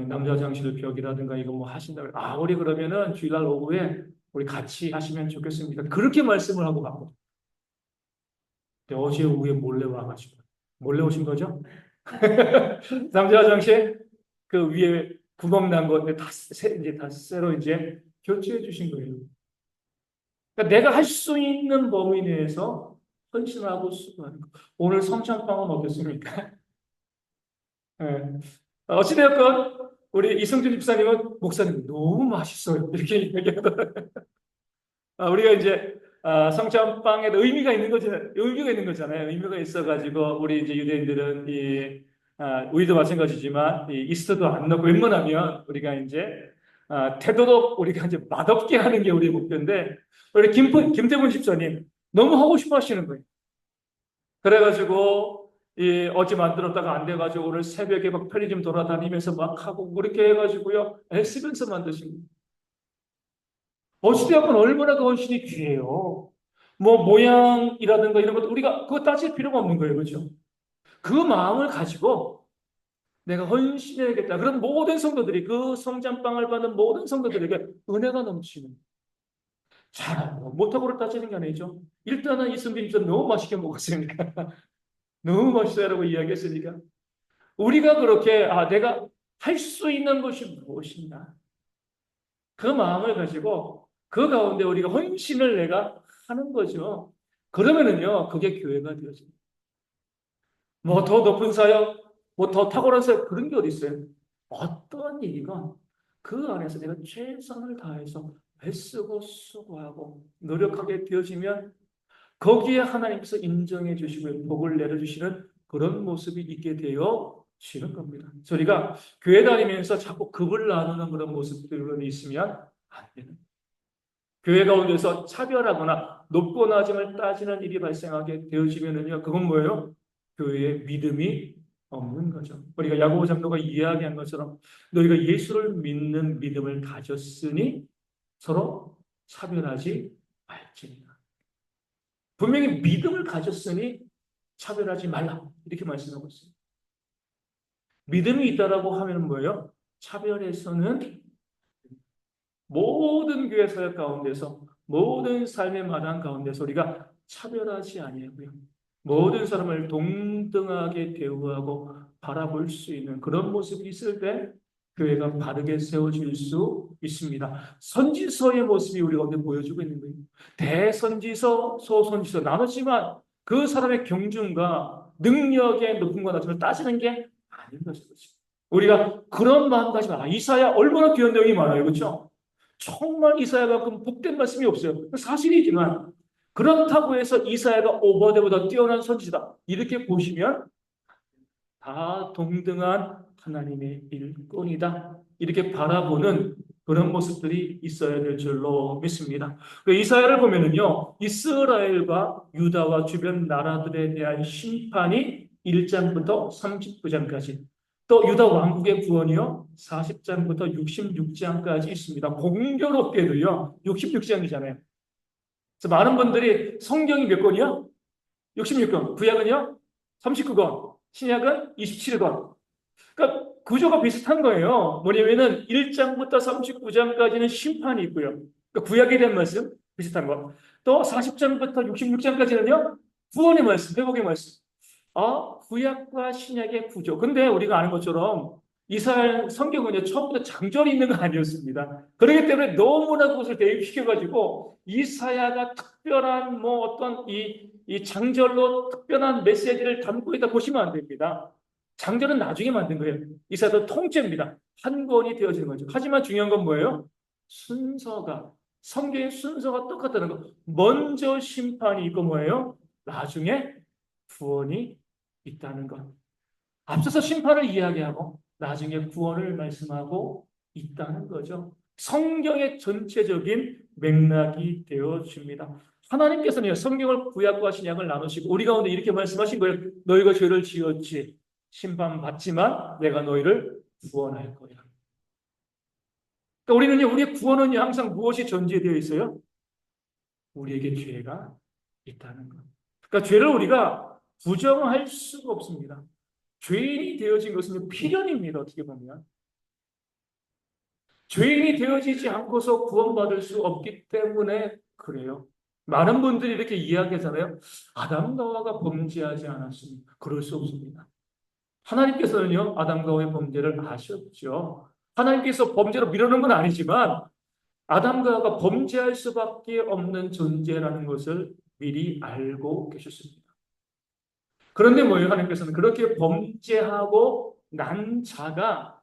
남자 화장실 벽이라든가 이거 뭐 하신다 그래. 우리 그러면은 주일날 오후에 우리 같이 하시면 좋겠습니다. 그렇게 말씀을 하고 갔고. 근데 어제 오후에 몰래 와가지고 몰래 오신 거죠? 남자 화장실 그 위에 구멍 난 건데 이제 다 새로 이제 교체해 주신 거예요. 그러니까 내가 할 수 있는 범위 내에서 헌신하고 수고하는 거. 오늘 성찬빵은 어땠습니까? 예. 어찌되었건 우리 이성준 집사님은 목사님 너무 맛있어요. 이렇게 얘기하더라고요. 우리가 이제 성찬빵에도 의미가 있는 거잖아요. 의미가 있어가지고 우리 이제 유대인들은 우리도 마찬가지지만 이 이스터도 안 넣고 웬만하면 우리가 이제 태도도 우리가 이제 맛없게 하는 게 우리 목표인데 우리 김태분 집사님 너무 하고 싶어 하시는 거예요. 그래가지고 어제 만들었다가 안 돼가지고 오늘 새벽에 막 편의점 돌아다니면서 막 하고 그렇게 해가지고요 애쓰면서 만드신 거예요. 어찌되었건 얼마나 그 헌신이 귀해요. 뭐 모양이라든가 이런 것도 우리가 그거 따질 필요가 없는 거예요, 그렇죠? 그 마음을 가지고 내가 헌신해야겠다. 그럼 모든 성도들이 그 성찬빵을 받는 모든 성도들에게 은혜가 넘치는. 자, 못하고를 따지는 게 아니죠. 일단은 이승빈 집사 너무 맛있게 먹었으니까 너무 맛있어요라고 이야기했으니까 우리가 그렇게 내가 할 수 있는 것이 무엇인가 그 마음을 가지고 그 가운데 우리가 헌신을 내가 하는 거죠. 그러면은요 그게 교회가 되어집니다. 뭐 더 높은 사역, 뭐 더 탁월한 사역 그런 게 어디 있어요? 어떠한 일이건 그 안에서 내가 최선을 다해서 애쓰고 수고하고 노력하게 되어지면 거기에 하나님께서 인정해 주시고 복을 내려주시는 그런 모습이 있게 되어지는 겁니다. 저희가 교회 다니면서 자꾸 급을 나누는 그런 모습들이 있으면 안 되는 교회 가운데서 차별하거나 높고 낮음을 따지는 일이 발생하게 되어지면은요, 그건 뭐예요? 교회에 믿음이 없는 거죠. 우리가 야고보 장로가 이야기한 것처럼 너희가 예수를 믿는 믿음을 가졌으니 서로 차별하지 말지니라. 분명히 믿음을 가졌으니 차별하지 말라 이렇게 말씀하고 있습니다. 믿음이 있다라고 하면 뭐예요? 차별에서는 모든 교회 사역 가운데서 모든 삶의 마당 가운데서 우리가 차별하지 아니하고요. 모든 사람을 동등하게 대우하고 바라볼 수 있는 그런 모습이 있을 때 교회가 바르게 세워질 수 있습니다. 선지서의 모습이 우리 가운데 보여주고 있는 거예요. 대선지서, 소선지서 나눴지만 그 사람의 경중과 능력의 높음과 낮음을 따지는 게 아닌 것이죠. 우리가 그런 마음 가지고 이사야 얼마나 귀한 내용이 많아요. 그렇죠? 정말 이사야만큼 복된 말씀이 없어요. 사실이지만 그렇다고 해서 이사야가 오버데보다 뛰어난 선지다. 이렇게 보시면 다 동등한 하나님의 일꾼이다. 이렇게 바라보는 그런 모습들이 있어야 될 줄로 믿습니다. 이사야를 보면은요, 이스라엘과 유다와 주변 나라들에 대한 심판이 1장부터 39장까지, 또 유다 왕국의 구원이요, 40장부터 66장까지 있습니다. 공교롭게도요, 66장이잖아요. 그래서 많은 분들이 성경이 몇 권이요? 66권. 구약은요? 39권. 신약은 27권. 그러니까 구조가 비슷한 거예요. 뭐냐면은 1장부터 39장까지는 심판이 있고요. 그러니까 구약에 대한 말씀 비슷한 거. 또 40장부터 66장까지는요. 구원의 말씀, 회복의 말씀. 구약과 신약의 구조. 근데 우리가 아는 것처럼 이스라엘 성경은요, 처음부터 장절이 있는 거 아니었습니다. 그렇기 때문에 너무나 그것을 대입시켜가지고 이사야가 특별한 뭐 어떤 이 장절로 특별한 메시지를 담고 있다 보시면 안 됩니다. 장절은 나중에 만든 거예요. 이사야도 통째입니다. 한 권이 되어지는 거죠. 하지만 중요한 건 뭐예요? 순서가, 성경의 순서가 똑같다는 거. 먼저 심판이 있고 뭐예요? 나중에 구원이 있다는 것. 앞서서 심판을 이야기하고 나중에 구원을 말씀하고 있다는 거죠. 성경의 전체적인 맥락이 되어집니다. 하나님께서는 성경을 구약과 신약을 나누시고 우리 가운데 이렇게 말씀하신 거예요. 너희가 죄를 지었지. 심판받지만 내가 너희를 구원할 거야. 그러니까 우리는요, 우리의 구원은 항상 무엇이 전제되어 있어요? 우리에게 죄가 있다는 것. 그러니까 죄를 우리가 부정할 수가 없습니다. 죄인이 되어진 것은 필연입니다. 어떻게 보면. 죄인이 되어지지 않고서 구원받을 수 없기 때문에 그래요. 많은 분들이 이렇게 이야기하잖아요. 아담과 하와가 범죄하지 않았습니다. 그럴 수 없습니다. 하나님께서는요, 아담과 하와의 범죄를 아셨죠. 하나님께서 범죄로 밀어넣은 건 아니지만 아담과 하와가 범죄할 수밖에 없는 존재라는 것을 미리 알고 계셨습니다. 그런데 뭐예요? 하나님께서는 그렇게 범죄하고 난 자가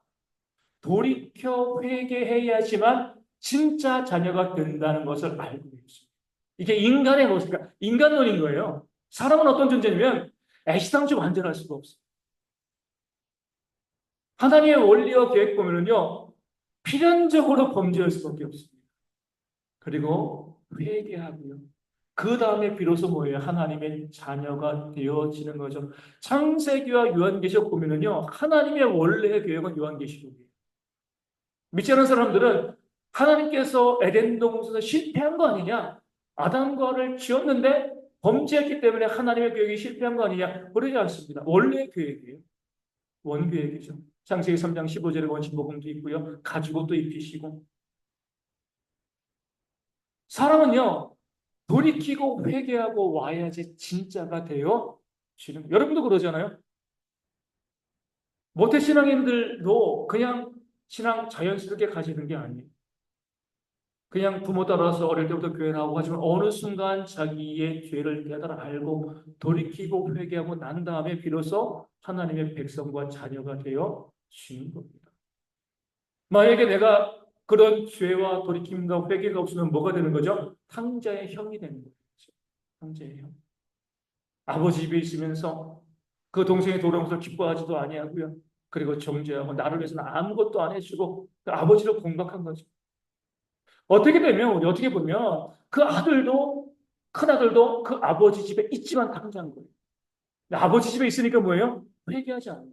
돌이켜 회개해야지만 진짜 자녀가 된다는 것을 알고 있습니다. 이게 인간의 모습, 그러니까 인간론인 거예요. 사람은 어떤 존재냐면 애시당초 완전할 수가 없어요. 하나님의 원리와 계획 보면은요, 필연적으로 범죄할 수밖에 없습니다. 그리고 회개하고요. 그 다음에 비로소 뭐예요? 하나님의 자녀가 되어지는 거죠. 창세기와 요한계시록 보면은요, 하나님의 원래의 계획은 요한계시록이에요. 믿지 않는 사람들은 하나님께서 에덴 동산에서 실패한 거 아니냐? 아담과 하와를 지었는데 범죄했기 때문에 하나님의 계획이 실패한 거 아니냐? 그러지 않습니다. 원래의 계획이에요. 원계획이죠. 창세기 3장 15절에 원신복음도 있고요. 가죽옷도 입히시고. 사람은요, 돌이키고 회개하고 와야지 진짜가 되어 지는. 여러분도 그러잖아요. 모태신앙인들도 그냥 신앙 자연스럽게 가지는 게 아니에요. 그냥 부모 따라서 어릴 때부터 교회 나오고 하지만 어느 순간 자기의 죄를 깨달아 알고 돌이키고 회개하고 난 다음에 비로소 하나님의 백성과 자녀가 되어 지는 겁니다. 만약에 내가 그런 죄와 돌이킴과 회개가 없으면 뭐가 되는 거죠? 탕자의 형이 되는 거죠. 탕자의 형. 아버지 집에 있으면서 그 동생이 돌아온 것을 기뻐하지도 아니하고요. 그리고 정죄하고 나를 위해서는 아무것도 안 해주고 그 아버지를 공박한 거죠. 어떻게 되면, 우리 어떻게 보면 그 아들도, 큰 아들도 그 아버지 집에 있지만 당장 거예요. 아버지 집에 있으니까 뭐예요? 회개하지 않아요.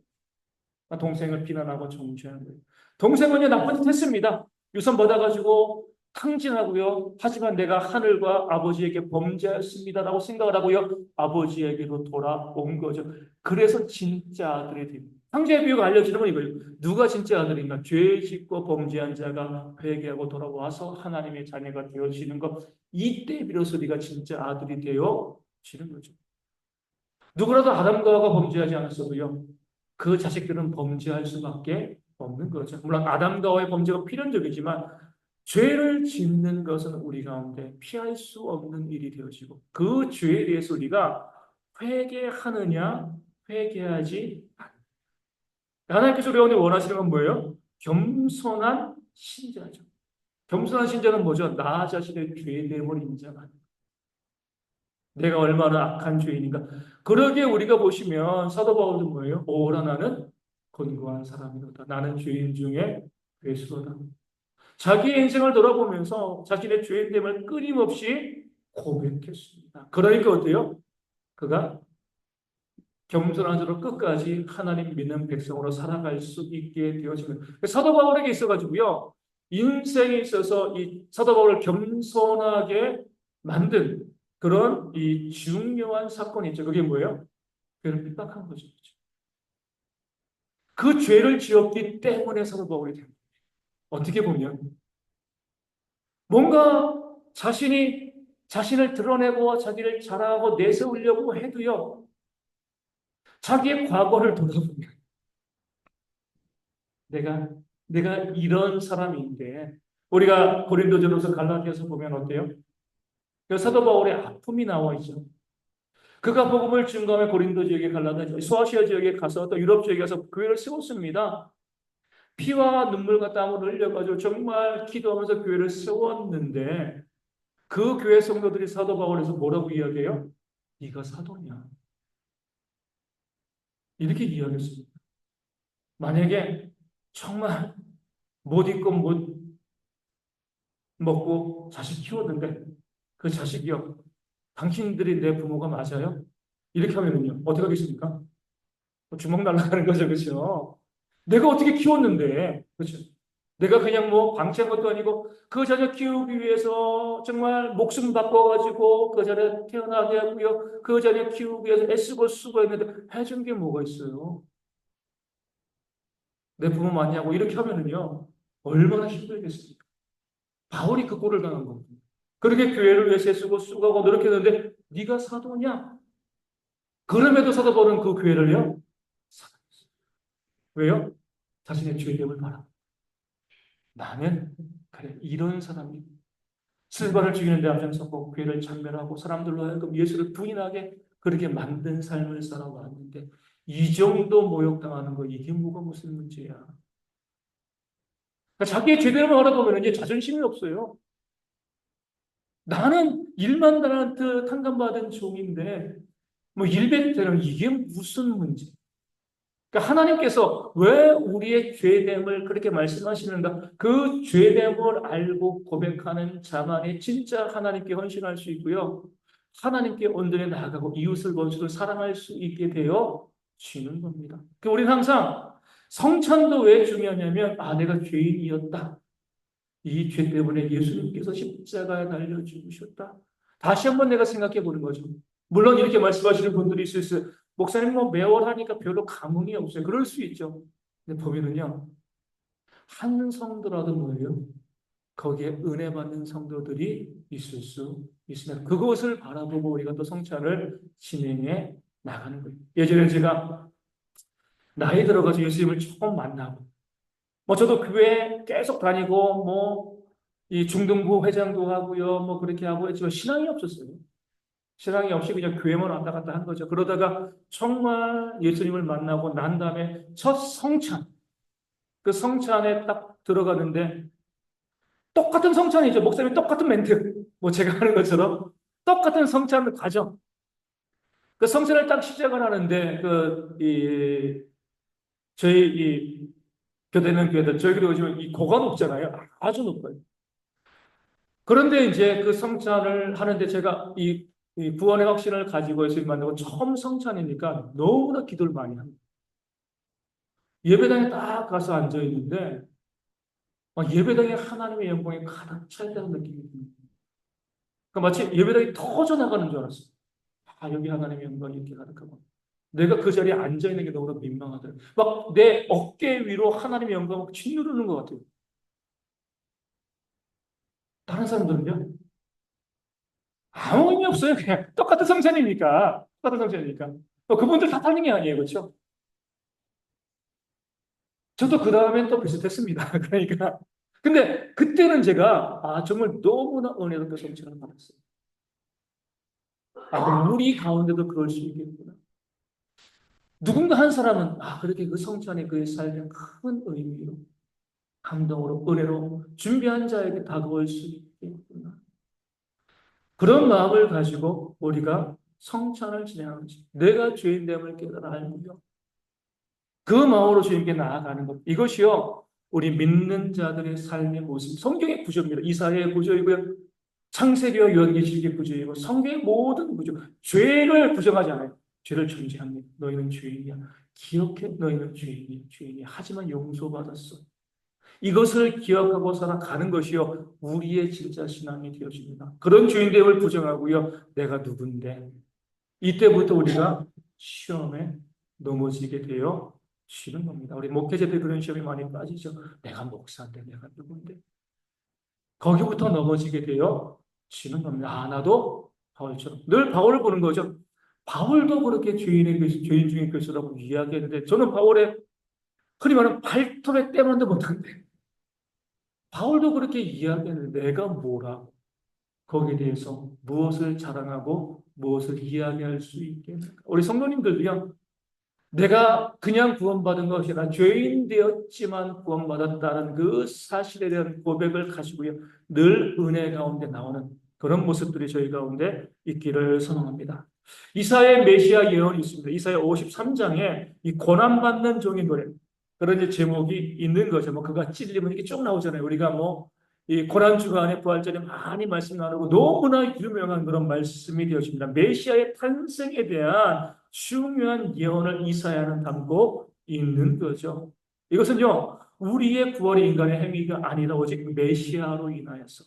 동생을 비난하고 정죄하는 거예요. 동생은요, 나쁜 짓 했습니다. 유산 받아가지고 탕진하고요. 하지만 내가 하늘과 아버지에게 범죄했습니다라고 생각을 하고요. 아버지에게로 돌아온 거죠. 그래서 진짜 아들이 됩니다. 황제의 비유가 알려주는 건 이거예요. 누가 진짜 아들인가? 죄 짓고 범죄한 자가 회개하고 돌아와서 하나님의 자녀가 되어지는 것. 이때 비로소 네가 진짜 아들이 되어지는 거죠. 누구라도 아담과 하와가 범죄하지 않았어도요. 그 자식들은 범죄할 수밖에 없는 거죠. 물론 아담과 하와의 범죄가 필연적이지만 죄를 짓는 것은 우리 가운데 피할 수 없는 일이 되어지고 그 죄에 대해서 우리가 회개하느냐 회개하지 않느냐. 하나님께서 우리 가운데 원하시는 건 뭐예요? 겸손한 신자죠. 겸손한 신자는 뭐죠? 나 자신의 죄됨을 인정하는, 내가 얼마나 악한 죄인인가. 그러기에 우리가 보시면 사도 바울도 뭐예요? 오라 나는 권고한 사람이로다. 나는 죄인 중에 괴수로다. 자기의 인생을 돌아보면서 자신의 죄됨을 끊임없이 고백했습니다. 그러니까 어때요? 그가 겸손한 자로 끝까지 하나님 믿는 백성으로 살아갈 수 있게 되어지는 사도 바울에게 있어가지고요. 인생에 있어서 이 사도 바울을 겸손하게 만든 그런 이 중요한 사건이 있죠. 그게 뭐예요? 죄를 핍박한 거죠. 그 죄를 지었기 때문에 사도 바울이 됩니다. 어떻게 보면 뭔가 자신이 자신을 드러내고 자기를 자랑하고 내세우려고 해도요. 자기의 과거를 돌아보면 내가 내가 이런 사람인데 우리가 고린도전서 갈라디아서 보면 어때요? 그 사도 바울의 아픔이 나와 있죠. 그가 복음을 증거하며 고린도 지역에 갈라디아 소아시아 지역에 가서 또 유럽 지역에 가서 교회를 세웠습니다. 피와 눈물과 땀을 흘려가지고 정말 기도하면서 교회를 세웠는데 그 교회 성도들이 사도 바울에서 뭐라고 이야기해요? 네가 사도냐? 이렇게 이야기했습니다. 만약에 정말 못 입고 못 먹고 자식 키웠는데 그 자식이요. 당신들이 내 부모가 맞아요? 이렇게 하면은요. 어떻게 하겠습니까? 주먹 날아가는 거죠. 그렇죠? 내가 어떻게 키웠는데. 그렇죠? 내가 그냥 뭐 방치한 것도 아니고 그 자녀 키우기 위해서 정말 목숨 바꿔가지고 그 자녀 태어나게 하고요. 그 자녀 키우기 위해서 애쓰고 쓰고 했는데 해준 게 뭐가 있어요? 내 부모 맞냐고 이렇게 하면은요. 얼마나 힘들겠습니까? 바울이 그 꼴을 당한 겁니다. 그렇게 교회를 위해서 애쓰고 쓰고 하고 노력했는데 네가 사도냐? 그럼에도 사도 바울은 그 교회를요. 사랑했어요. 왜요? 자신의 죄됨을 바라. 나는 그래 이런 사람이 스바를 죽이는 데 앞장서고 교회를 창멸하고 사람들로 하여금 예수를 부인하게 그렇게 만든 삶을 살아왔는데 이 정도 모욕당하는 거 이게 뭐가 무슨 문제야? 그러니까 자기의 죄됨을 알아보면 이제 자존심이 없어요. 나는 1만 달란트 탕감받은 종인데 뭐 100대는 이게 무슨 문제? 그러니까 하나님께서 왜 우리의 죄됨을 그렇게 말씀하시는가? 그 죄됨을 알고 고백하는 자만이 진짜 하나님께 헌신할 수 있고요. 하나님께 온전히 나아가고 이웃을 원수를 사랑할 수 있게 되어 지는 겁니다. 그러니까 우리는 항상 성찬도 왜 중요하냐면 내가 죄인이었다. 이 죄 때문에 예수님께서 십자가에 달려 죽으셨다. 다시 한번 내가 생각해 보는 거죠. 물론 이렇게 말씀하시는 분들이 있을 수 있어요. 목사님 뭐 매월 하니까 별로 감흥이 없어요. 그럴 수 있죠. 근데 보면은요. 한 성도라도 뭐예요? 거기에 은혜 받는 성도들이 있을 수 있으면 그것을 바라보고 우리가 또 성찬을 진행해 나가는 거예요. 예전에 제가 나이 들어가서 예수님을 처음 만나고 뭐 저도 교회 계속 다니고 뭐 이 중등부 회장도 하고요. 뭐 그렇게 하고 했지만 신앙이 없었어요. 신앙이 없이 그냥 교회만 왔다 갔다 한 거죠. 그러다가 정말 예수님을 만나고 난 다음에 첫 성찬, 그 성찬에 딱 들어가는데 똑같은 성찬이죠. 목사님 똑같은 멘트. 뭐 제가 하는 것처럼 똑같은 성찬 과정. 그 성찬을 딱 시작을 하는데 저희 이 교대는 교회들 저희 교회 오시면 이 고가 높잖아요. 아주 높아요. 그런데 이제 그 성찬을 하는데 제가 이 구원의 확신을 가지고 예수님 만나고 처음 성찬이니까 너무나 기도를 많이 합니다. 예배당에 딱 가서 앉아 있는데 예배당에 하나님의 영광이 가득 차 있다는 느낌이 듭니다. 그러니까 마치 예배당이 터져 나가는 줄 알았어요. 여기 하나님의 영광이 이렇게 가득하고 내가 그 자리에 앉아 있는 게 너무나 민망하더라고요. 막 내 어깨 위로 하나님의 영광을 짓누르는 것 같아요. 다른 사람들은요? 아무 의미 없어요. 그냥 똑같은 성찬이니까. 똑같은 성찬이니까. 그분들 탓하는 게 아니에요. 그렇죠? 저도 그 다음엔 또 비슷했습니다. 그러니까. 근데 그때는 제가 정말 너무나 은혜롭게 성찬을 받았어요. 그럼 우리 가운데도 그럴 수 있겠구나. 누군가 한 사람은 그렇게 그 성찬의 그의 삶에 큰 의미로 감동으로 은혜로 준비한 자에게 다가올 수 있겠구나. 그런 마음을 가지고 우리가 성찬을 진행하는 거지. 내가 죄인됨을 깨달아 알고요. 그 마음으로 주님께 나아가는 것. 이것이요. 우리 믿는 자들의 삶의 모습. 성경의 구조입니다. 이사야의 구조이고요. 창세기와 요한계시록의 구조이고 성경의 모든 구조. 죄를 부정하지 않아요. 죄를 존재합니다. 너희는 죄인이야. 기억해. 너희는 죄인이야. 죄인이야. 하지만 용서받았어. 이것을 기억하고 살아가는 것이요. 우리의 진짜 신앙이 되어집니다. 그런 죄인됨을 부정하고요. 내가 누군데. 이때부터 우리가 시험에 넘어지게 되어 쉬는 겁니다. 우리 목회자들 그런 시험이 많이 빠지죠. 내가 목사인데 내가 누군데. 거기부터 넘어지게 되어 쉬는 겁니다. 나도 바울처럼. 늘 바울을 보는 거죠. 바울도 그렇게 죄인 중에 교수라고 이야기했는데 저는 바울의 흔히 말하는 발톱에 때만도 못한데 바울도 그렇게 이야기했는데 내가 뭐라 거기에 대해서 무엇을 자랑하고 무엇을 이야기할 수 있겠는가. 우리 성도님들도요. 내가 그냥 구원받은 것이 아니라 죄인 되었지만 구원받았다는 그 사실에 대한 고백을 가지고요. 늘 은혜 가운데 나오는 그런 모습들이 저희 가운데 있기를 선언합니다. 이사야의 메시아 예언이 있습니다. 이사야 53장에 이 고난받는 종의 노래 그런 이제 제목이 있는 거죠. 그가 찔리면 이렇게 쭉 나오잖아요. 우리가 이 고난 주간에 부활절에 많이 말씀 나누고 너무나 유명한 그런 말씀이 되어집니다. 메시아의 탄생에 대한 중요한 예언을 이사야는 담고 있는 거죠. 이것은요, 우리의 구원이 인간의 행위가 아니라 오직 메시아로 인하여서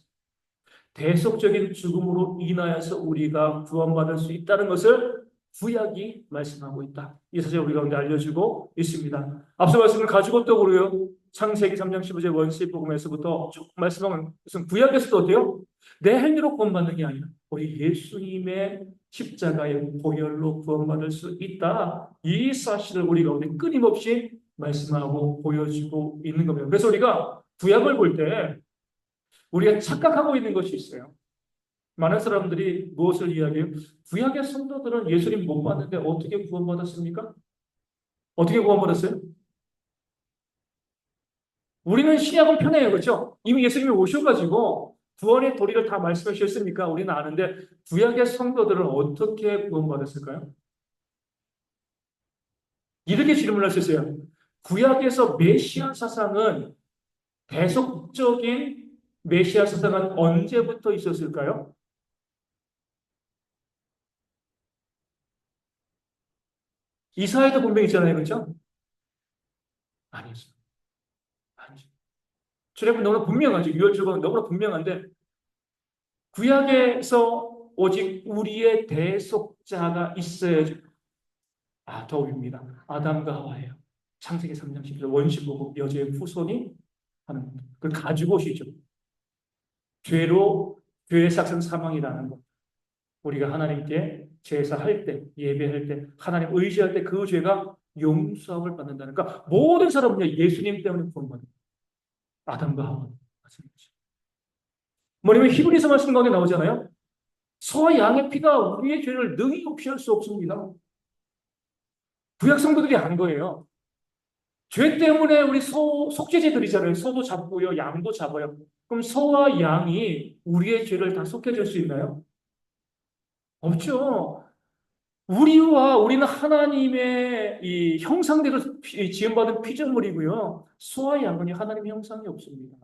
대속적인 죽음으로 인하여서 우리가 구원받을 수 있다는 것을 구약이 말씀하고 있다. 이 사실 우리 가운데 알려주고 있습니다. 앞서 말씀을 가지고 또 그래요. 창세기 3장 15절 원시 복음에서부터 쭉 말씀하는 것은 구약에서도 어때요? 내 행위로 구원받는 게 아니라 우리 예수님의 십자가의 보혈로 구원받을 수 있다. 이 사실을 우리 가운데 끊임없이 말씀하고 보여주고 있는 겁니다. 그래서 우리가 구약을 볼 때 우리가 착각하고 있는 것이 있어요. 많은 사람들이 무엇을 이야기해요? 구약의 성도들은 예수님 못 봤는데 어떻게 구원받았습니까? 어떻게 구원받았어요? 우리는 신약은 편해요. 그렇죠? 이미 예수님이 오셔가지고 구원의 도리를 다 말씀해 주셨으니까 우리는 아는데 구약의 성도들은 어떻게 구원받았을까요? 이렇게 질문할 수 있어요. 구약에서 메시아 사상은 대속적인 메시아 사상은 언제부터 있었을까요? 이사야도 분명히 있잖아요. 그렇죠? 아니었어요. 아니죠. 출애굽은 너무나 분명하죠. 유월절은 너무나 분명한데 구약에서 오직 우리의 대속자가 있어야지. 더입니다. 아담과 하와예요. 창세기 3장 10절 원시보고 여자의 후손이 하는 것. 그걸 가지고 오시죠. 죄의 삭은 사망이라는 것. 우리가 하나님께 제사할 때, 예배할 때, 하나님 의지할 때 그 죄가 용서함을 받는다는 것. 그러니까 모든 사람은 예수님 때문에 구원받는 아담과 하와. 마찬가지. 뭐냐면 히브리서 말씀 가운데 나오잖아요. 소와 양의 피가 우리의 죄를 능히 피할 수 없습니다. 구약 성도들이 한 거예요. 죄 때문에 우리 속죄제 드리잖아요. 소도 잡고요, 양도 잡아요. 그럼 소와 양이 우리의 죄를 다 속해줄 수 있나요? 없죠. 우리는 하나님의 이 형상대로 지음받은 피조물이고요. 소와 양은 하나님의 형상이 없습니다.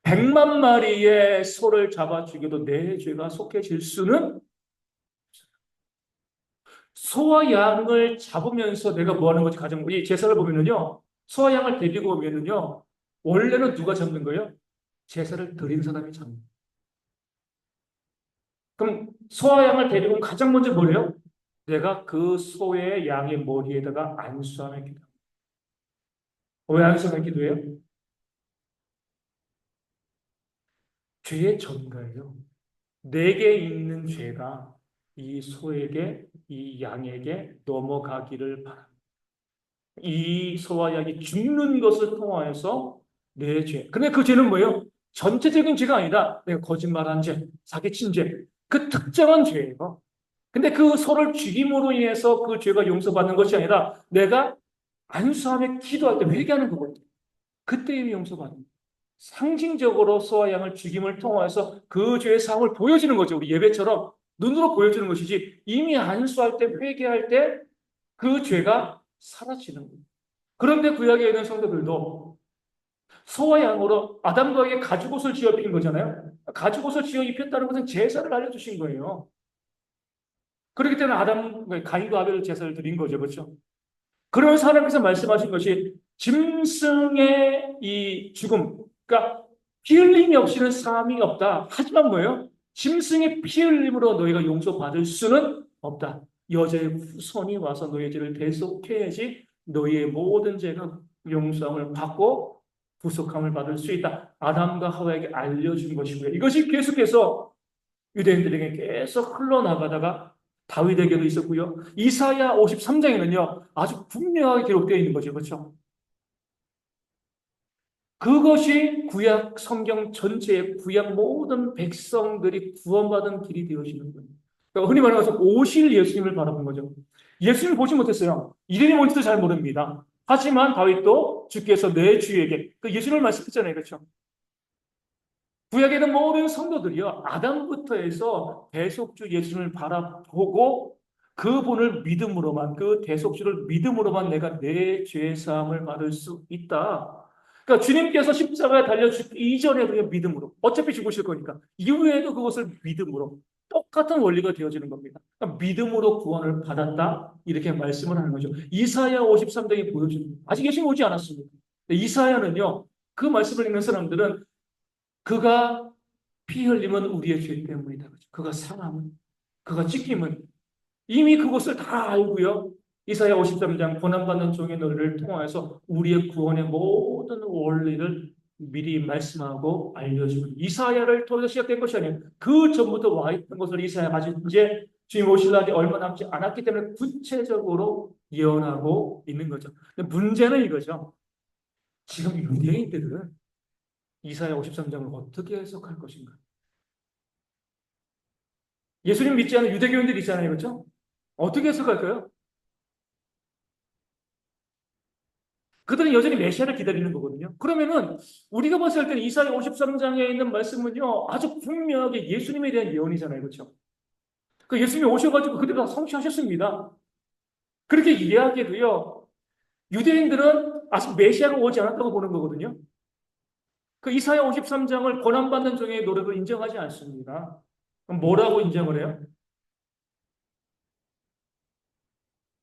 100만 마리의 소를 잡아 죽여도 내 죄가 속해질 수는, 소와 양을 잡으면서 내가 뭐 하는 거지? 가장, 이 제사를 보면은요, 소와 양을 데리고 오면은요, 원래는 누가 잡는 거예요? 제사를 드린 사람이 잡는 거예요. 그럼 소와 양을 데리고 오면 가장 먼저 뭐래요? 내가 그 소의 양의 머리에다가 안수하며 기도. 왜 안수하며 기도해요? 죄의 전가예요. 내게 있는 죄가 이 소에게, 이 양에게 넘어가기를 바랍니다. 이 소와 양이 죽는 것을 통하여서 내 죄. 근데 그 죄는 뭐예요? 전체적인 죄가 아니라 내가 거짓말한 죄, 사기친 죄, 그 특정한 죄예요. 근데 그 소를 죽임으로 인해서 그 죄가 용서받는 것이 아니라 내가 안수하며 기도할 때 회개하는 거거든요. 그때 이미 용서받는 거예요. 상징적으로 소와 양을 죽임을 통해서 그 죄의 사함을 보여주는 거죠. 우리 예배처럼 눈으로 보여주는 것이지, 이미 안수할 때, 회개할 때 그 죄가 사라지는 거예요. 그런데 구약에 있는 성도들도 소와 양으로 아담과 에게 가죽옷을 지어 입힌 거잖아요. 가죽옷을 지어 입혔다는 것은 제사를 알려주신 거예요. 그렇기 때문에 가인과 아벨을 제사를 드린 거죠. 그렇죠? 그러면서 하나님께서 말씀하신 것이 짐승의 이 죽음, 그러니까 피 흘림이 없이는 사함이 없다. 하지만 뭐예요? 짐승의 피 흘림으로 너희가 용서받을 수는 없다. 여자의 후손이 와서 너희의 죄를 대속해야지 너희의 모든 죄가 용서함을 받고 구속함을 받을 수 있다. 아담과 하와에게 알려준 것이고요. 이것이 계속해서 유대인들에게 계속 흘러나가다가 다윗에게도 있었고요. 이사야 53장에는요, 아주 분명하게 기록되어 있는 거죠. 그렇죠? 그것이 구약 성경 전체의 구약 모든 백성들이 구원받은 길이 되어지는 거예요. 그러니까 흔히 말해서 오실 예수님을 바라본 거죠. 예수님 보지 못했어요. 이름이 뭔지도 잘 모릅니다. 하지만 다윗도 주께서 내 주에게, 그 예수님을 말씀했잖아요. 그렇죠? 구약에는 모든 성도들이요, 아담부터 해서 대속주 예수님을 바라보고 그분을 믿음으로만, 그 대속주를 믿음으로만 내가 내 죄 사함을 받을 수 있다. 그러니까 주님께서 십자가에 달려 죽기 이전에 그냥 믿음으로, 어차피 죽으실 거니까 이후에도 그것을 믿음으로, 똑같은 원리가 되어지는 겁니다. 그러니까 믿음으로 구원을 받았다, 이렇게 말씀을 하는 거죠. 이사야 53장이 보여주는 거예요. 아직 예수님 오지 않았습니다. 이사야는요, 그 말씀을 읽는 사람들은 그가 피 흘림은 우리의 죄 때문이다. 그가 상함은, 그가 찢김은 이미 그것을 다 알고요. 이사야 53장 고난받는 종의 너희를 통하여서 우리의 구원의 모든 원리를 미리 말씀하고 알려주는, 이사야를 통해서 시작된 것이 아니에요. 그 전부터 와 있던 것을 이사야가 아직 이제 주님 오실 날이 얼마 남지 않았기 때문에 구체적으로 예언하고 있는 거죠. 근데 문제는 이거죠. 지금 유대인들은 이사야 53장을 어떻게 해석할 것인가? 예수님 믿지 않는 유대교인들이 있잖아요. 그렇죠? 어떻게 해석할까요? 그들은 여전히 메시아를 기다리는 거거든요. 그러면은 우리가 봤을 때는 이사야 53장에 있는 말씀은요, 아주 분명하게 예수님에 대한 예언이잖아요. 그렇죠? 그 예수님이 오셔가지고 그대로 다 성취하셨습니다. 그렇게 이야기해도요, 유대인들은 아직 메시아가 오지 않았다고 보는 거거든요. 그 이사야 53장을 고난받는 종의 노래로 인정하지 않습니다. 그럼 뭐라고 인정을 해요?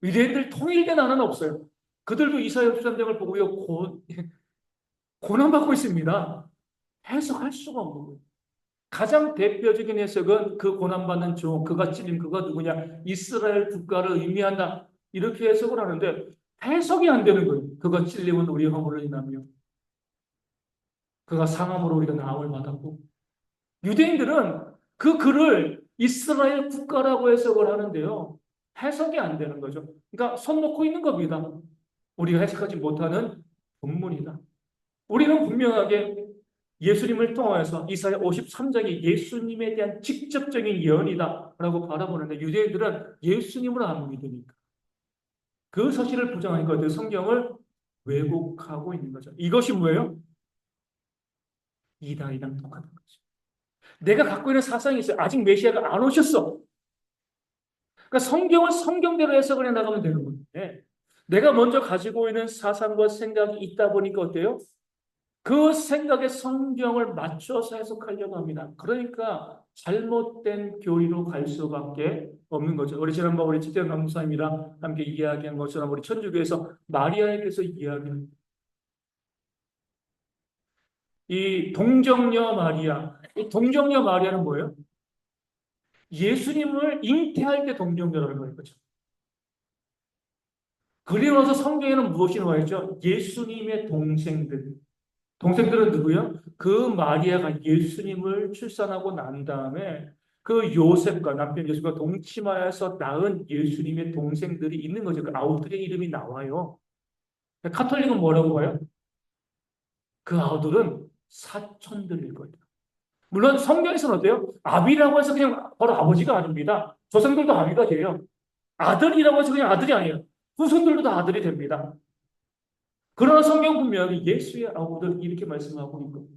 유대인들 통일된 안은 없어요. 그들도 이사야 53장을 보고요, 고난받고 있습니다. 해석할 수가 없는 거예요. 가장 대표적인 해석은 그 고난받는 종, 그가 찔린 그가 누구냐, 이스라엘 국가를 의미한다. 이렇게 해석을 하는데 해석이 안 되는 거예요. 그가 찔림은 우리 허물을 인하며 그가 상함으로 우리가 나음을 받았고, 유대인들은 그 글을 이스라엘 국가라고 해석을 하는데요. 해석이 안 되는 거죠. 그러니까 손 놓고 있는 겁니다. 우리가 해석하지 못하는 본문이다. 우리는 분명하게 예수님을 통하여서 이사야 53장이 예수님에 대한 직접적인 예언이다라고 바라보는데, 유대인들은 예수님을 안 믿으니까 그 사실을 부정하니까 그 성경을 왜곡하고 있는 거죠. 이것이 뭐예요? 이단이랑 똑같은 거죠. 내가 갖고 있는 사상이 있어요. 아직 메시아가 안 오셨어. 그러니까 성경을 성경대로 해석을 해 나가면 되는 건데, 내가 먼저 가지고 있는 사상과 생각이 있다 보니까 어때요? 그 생각에 성경을 맞춰서 해석하려고 합니다. 그러니까 잘못된 교리로 갈 수밖에 없는 거죠. 우리 지난번 우리 지태현 강사님이랑 함께 이야기한 것처럼 우리 천주교에서 마리아에게서 이야기합니다. 이 동정녀 마리아, 이 동정녀 마리아는 뭐예요? 예수님을 잉태할 때 동정녀라는 거죠. 그리고 서 성경에는 무엇이 나와 있죠? 예수님의 동생들. 동생들은 누구요? 그 마리아가 예수님을 출산하고 난 다음에 그 요셉과 남편 예수가 동침하여서 낳은 예수님의 동생들이 있는 거죠. 그 아우들의 이름이 나와요. 카톨릭은 뭐라고 봐요? 그 아우들은 사촌들일 거예요. 물론 성경에서는 어때요? 아비라고 해서 그냥 바로 아버지가 아닙니다. 조상들도 아비가 돼요. 아들이라고 해서 그냥 아들이 아니에요. 후손들도 다 아들이 됩니다. 그러나 성경 분명히 예수의 아우들 이렇게 말씀하고 있고,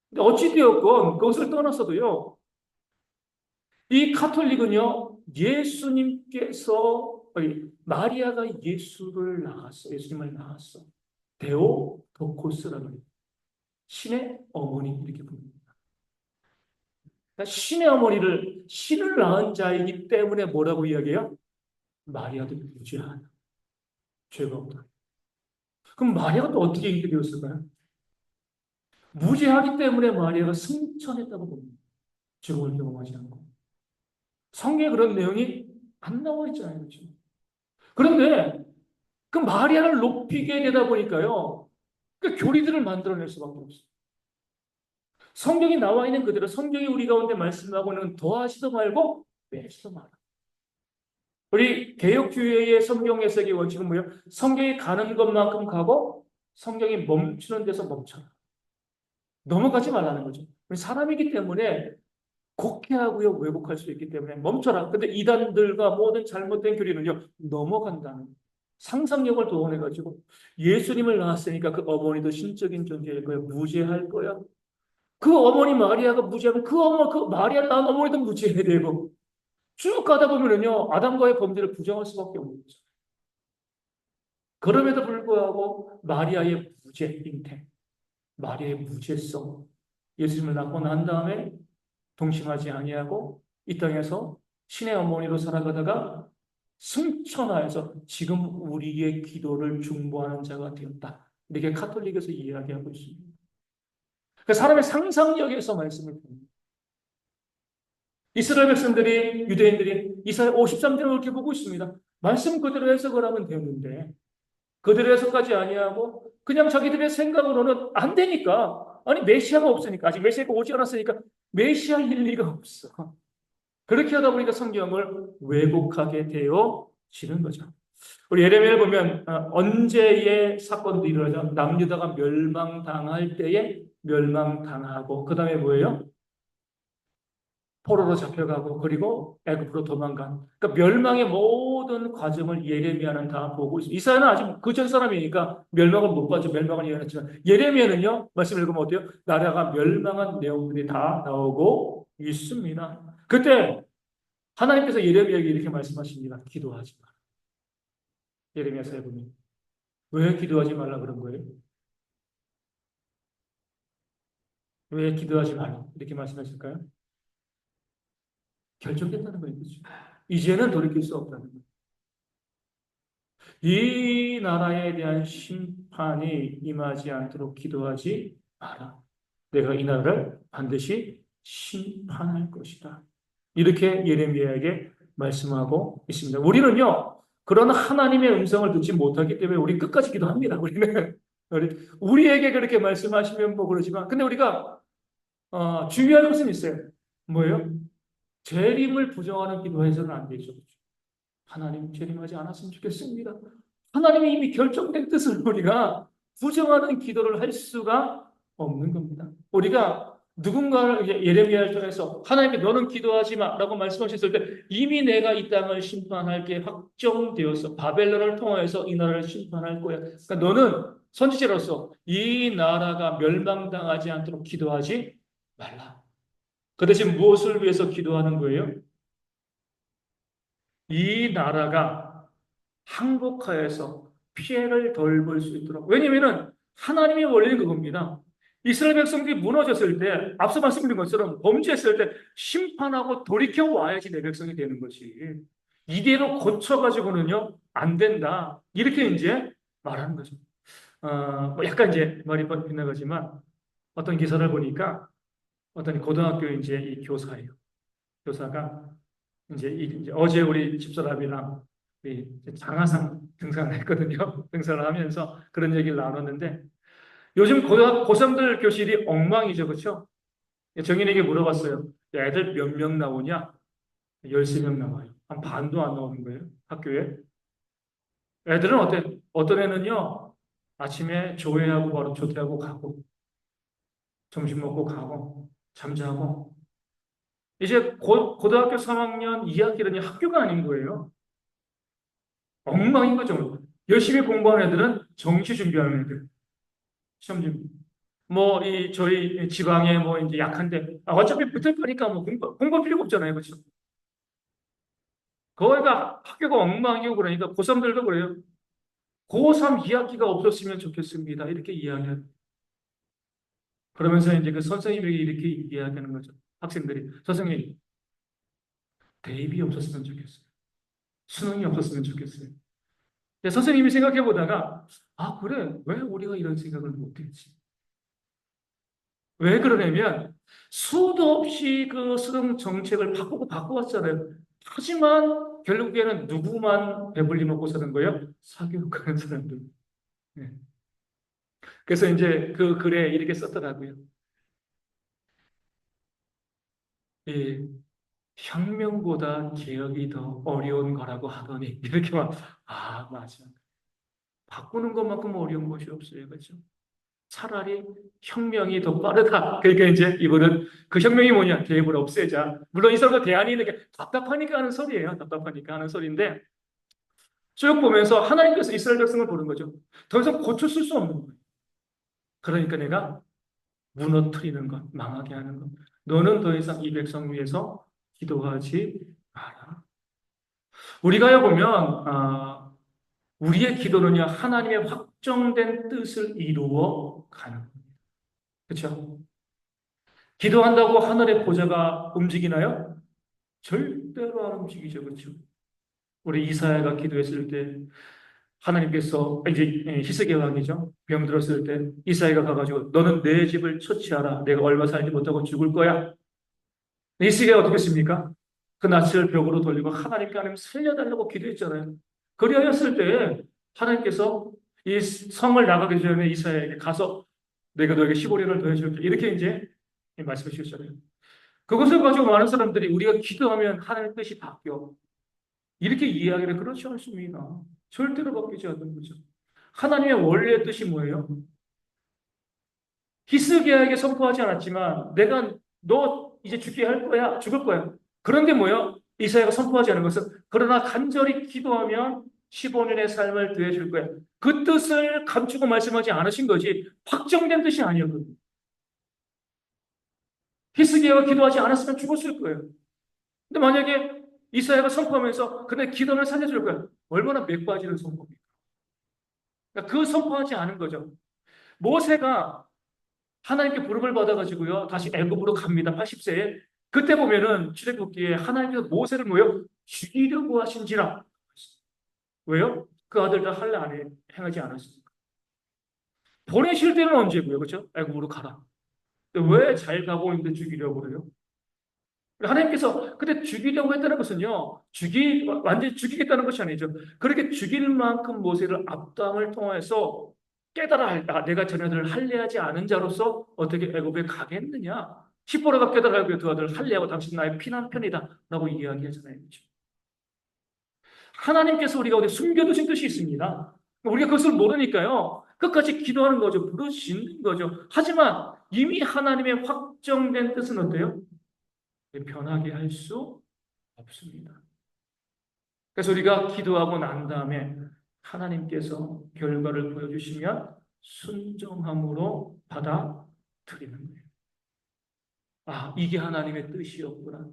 근데 어찌되었건 그것을 떠나서도요, 이 카톨릭은요, 예수님께서, 마리아가 예수를 낳았어. 예수님을 낳았어. 데오토코스라는 신의 어머니 이렇게 부릅니다. 그러니까 신의 어머니를 신을 낳은 자이기 때문에 뭐라고 이야기해요? 마리아도 무죄하다. 죄가 없다. 그럼 마리아가 또 어떻게 인게 되었을까요? 무죄하기 때문에 마리아가 승천했다고 봅니다. 죽음을 경험하지 않고. 성경에 그런 내용이 안 나와 있잖아요. 그렇죠? 그런데 그 마리아를 높이게 되다 보니까요. 그 교리들을 만들어낼 수밖에 없어요. 성경이 나와 있는 그대로 성경이 우리 가운데 말씀하고는 더하지도 말고 빼지도 마라. 우리 개혁교회의 성경 해석의 원칙은 뭐예요? 성경이 가는 것만큼 가고 성경이 멈추는 데서 멈춰라. 넘어가지 말라는 거죠. 우리 사람이기 때문에 곡해하고요, 왜곡할 수 있기 때문에 멈춰라. 근데 이단들과 모든 잘못된 교리는요, 넘어간다는 상상력을 동원해가지고 예수님을 낳았으니까 그 어머니도 신적인 존재일 거야. 무죄할 거야. 그 어머니 마리아가 무죄하면 그 마리아를 낳은 어머니도 무죄해야 되고 쭉 가다 보면은요, 아담과의 범죄를 부정할 수밖에 없는 거죠. 그럼에도 불구하고 마리아의 무죄, 잉태, 마리아의 무죄성, 예수님을 낳고 난 다음에 동심하지 아니하고 이 땅에서 신의 어머니로 살아가다가 승천하여서 지금 우리의 기도를 중보하는 자가 되었다. 이렇게 카톨릭에서 이야기하고 있습니다. 그러니까 사람의 상상력에서 말씀을 봅니다. 이스라엘 백성들이, 유대인들이 이사야 53장을 그렇게 보고 있습니다. 말씀 그대로 해석을 하면 되는데 그대로 해석하지 아니하고 그냥 자기들의 생각으로는 안 되니까, 아니 메시아가 없으니까, 아직 메시아가 오지 않았으니까 메시아일 리가 없어. 그렇게 하다 보니까 성경을 왜곡하게 되어지는 거죠. 우리 예레미야를 보면 언제의 사건도 일어나죠. 남유다가 멸망당할 때에 멸망당하고 그 다음에 뭐예요? 포로로 잡혀가고 그리고 애굽으로 도망간. 그러니까 멸망의 모든 과정을 예레미야는 다 보고 있습니다. 이사야는 아직 그 전 사람이니까 멸망을 못 봤죠. 멸망을 예언했지만 예레미야는요. 말씀 읽으면 어때요? 나라가 멸망한 내용들이 다 나오고 있습니다. 그때 하나님께서 예레미야에게 이렇게 말씀하십니다. 기도하지 마라. 예레미야서에 보면 왜 기도하지 말라 그런 거예요? 왜 기도하지 말라 이렇게 말씀하실까요? 결정됐다는 거예요. 그렇죠? 이제는 돌이킬 수 없다는 거예요. 이 나라에 대한 심판이 임하지 않도록 기도하지 마라. 내가 이 나라를 반드시 심판할 것이다. 이렇게 예레미야에게 말씀하고 있습니다. 우리는요, 그런 하나님의 음성을 듣지 못하기 때문에 우리 끝까지 기도합니다. 우리에게 그렇게 말씀하시면 뭐 그러지만, 근데 우리가 주의할 것은 있어요. 뭐예요? 재림을 부정하는 기도해서는 안 되죠. 하나님 재림하지 않았으면 좋겠습니다. 하나님이 이미 결정된 뜻을 우리가 부정하는 기도를 할 수가 없는 겁니다. 우리가 누군가를 예레미야를 통해서 하나님이 너는 기도하지 마라고 말씀하셨을 때 이미 내가 이 땅을 심판할 게 확정되어서 바벨론을 통해서 이 나라를 심판할 거야. 그러니까 너는 선지자로서 이 나라가 멸망당하지 않도록 기도하지 말라. 그 대신 무엇을 위해서 기도하는 거예요? 이 나라가 항복하여서 피해를 덜 볼 수 있도록. 왜냐면은 하나님의 원리는 그겁니다. 이스라엘 백성들이 무너졌을 때, 앞서 말씀드린 것처럼 범죄했을 때 심판하고 돌이켜 와야지 내 백성이 되는 것이. 이대로 고쳐가지고는요, 안 된다. 이렇게 이제 말하는 거죠. 뭐 약간 이제 말이 빗나가지만 어떤 기사를 보니까 어떤 고등학교 이제 이 교사예요. 교사가 이제 어제 우리 집사람이랑 이 장하산 등산을 했거든요. 등산을 하면서 그런 얘기를 나눴는데 요즘 고3들 교실이 엉망이죠. 그렇죠? 정인에게 물어봤어요. 야, 애들 몇 명 나오냐? 13명 나와요. 한 반도 안 나오는 거예요. 학교에. 애들은 어떤 애는요. 아침에 조회하고 바로 조퇴하고 가고 점심 먹고 가고 잠자고 이제 고등학교 3학년 2학기는 학교가 아닌 거예요. 엉망인 거죠. 열심히 공부하는 애들은 정시 준비하는 애들. 시험 준비. 뭐, 저희 지방에 뭐, 이제 약한데, 어차피 붙을 거니까 뭐, 공부할 필요가 없잖아요. 그렇죠? 거기가 학교가 엉망이고 그러니까 고3들도 그래요. 고3 2학기가 없었으면 좋겠습니다. 이렇게 이야기해요. 그러면서 이제 그 선생님에게 이렇게 이야기하는 거죠. 학생들이. 선생님, 대입이 없었으면 좋겠어요. 수능이 없었으면 좋겠어요. 근데 선생님이 생각해 보다가, 아, 그래. 왜 우리가 이런 생각을 못했지? 왜 그러냐면 수도 없이 그 수능 정책을 바꿔왔잖아요. 하지만 결국에는 누구만 배불리 먹고 사는 거예요? 사교육하는 사람들. 네. 그래서 이제 그 글에 이렇게 썼더라고요. 이 혁명보다 개혁이 더 어려운 거라고 하더니 이렇게 막 맞아. 바꾸는 것만큼 어려운 것이 없어요. 그렇죠? 차라리 혁명이 더 빠르다. 그러니까 이제 이분은 그 혁명이 뭐냐? 계획을 없애자. 물론 이 사람도 대안이 있는 게 답답하니까 하는 소리예요. 답답하니까 하는 소리인데 쭉 보면서 하나님께서 이스라엘 백성을 보는 거죠. 더 이상 고쳤을 수 없는 거예요. 그러니까 내가 무너뜨리는 것, 망하게 하는 것. 너는 더 이상 이 백성 위해서 기도하지 마라. 우리가요 보면 우리의 기도는요 하나님의 확정된 뜻을 이루어 가는 거예요. 그렇죠? 기도한다고 하늘의 보좌가 움직이나요? 절대로 안 움직이죠. 그렇죠? 우리 이사야가 기도했을 때 하나님께서 이제 히스기야 왕이죠. 병들었을 때 이사야가 가가지고 너는 내 집을 처치하라. 내가 얼마 살지 못하고 죽을 거야. 히스기야가 어떻게 했습니까? 그 낯을 벽으로 돌리고 하나님께 하나님 살려달라고 기도했잖아요. 그리하였을 때 하나님께서 이 성을 나가기 전에 이사야에게 가서 내가 너에게 15년을 더해줄게. 이렇게 이제 말씀해 주셨잖아요. 그것을 가지고 많은 사람들이 우리가 기도하면 하나님의 뜻이 바뀌어. 이렇게 이해하기를 그렇지 않습니다. 절대로 바뀌지 않는 거죠. 하나님의 원래의 뜻이 뭐예요? 히스기야에게 선포하지 않았지만 내가 너 이제 죽게 할 거야. 죽을 거야. 그런데 뭐예요? 이사야가 선포하지 않은 것은 그러나 간절히 기도하면 15년의 삶을 더해줄 거야. 그 뜻을 감추고 말씀하지 않으신 거지 확정된 뜻이 아니었거든요. 히스기야가 기도하지 않았으면 죽었을 거예요. 근데 만약에 이사야가 선포하면서 근데 기도를 살려줄 거야. 얼마나 맥 빠지는 선포입니까? 그러니까 그 선포하지 않은 거죠. 모세가 하나님께 부름을 받아가지고요. 다시 애굽으로 갑니다. 80세에. 그때 보면은 출애굽기에 하나님께서 모세를 뭐요? 죽이려고 하신지라. 왜요? 그 아들들 할례 안 행하지 않았으니까. 보내실 때는 언제고요? 그렇죠? 애굽으로 가라. 왜 잘 가고 있는데 죽이려고 그래요? 하나님께서 근데 죽이려고 했다는 것은요, 완전히 죽이겠다는 것이 아니죠. 그렇게 죽일 만큼 모세를 압담을 통해서 깨달아 내가 자녀들을 할례하지 않은 자로서 어떻게 애굽에 가겠느냐? 십보라가 깨달아 두 아들을 할례하고 당신 나의 피난 편이다 라고 이야기하잖아요. 그렇죠? 하나님께서 우리가 어디 숨겨두신 뜻이 있습니다. 우리가 그것을 모르니까요. 끝까지 기도하는 거죠. 부르짖는 거죠. 하지만 이미 하나님의 확정된 뜻은 어때요? 변하게 할 수 없습니다. 그래서 우리가 기도하고 난 다음에 하나님께서 결과를 보여주시면 순종함으로 받아들이는 거예요. 이게 하나님의 뜻이었구나.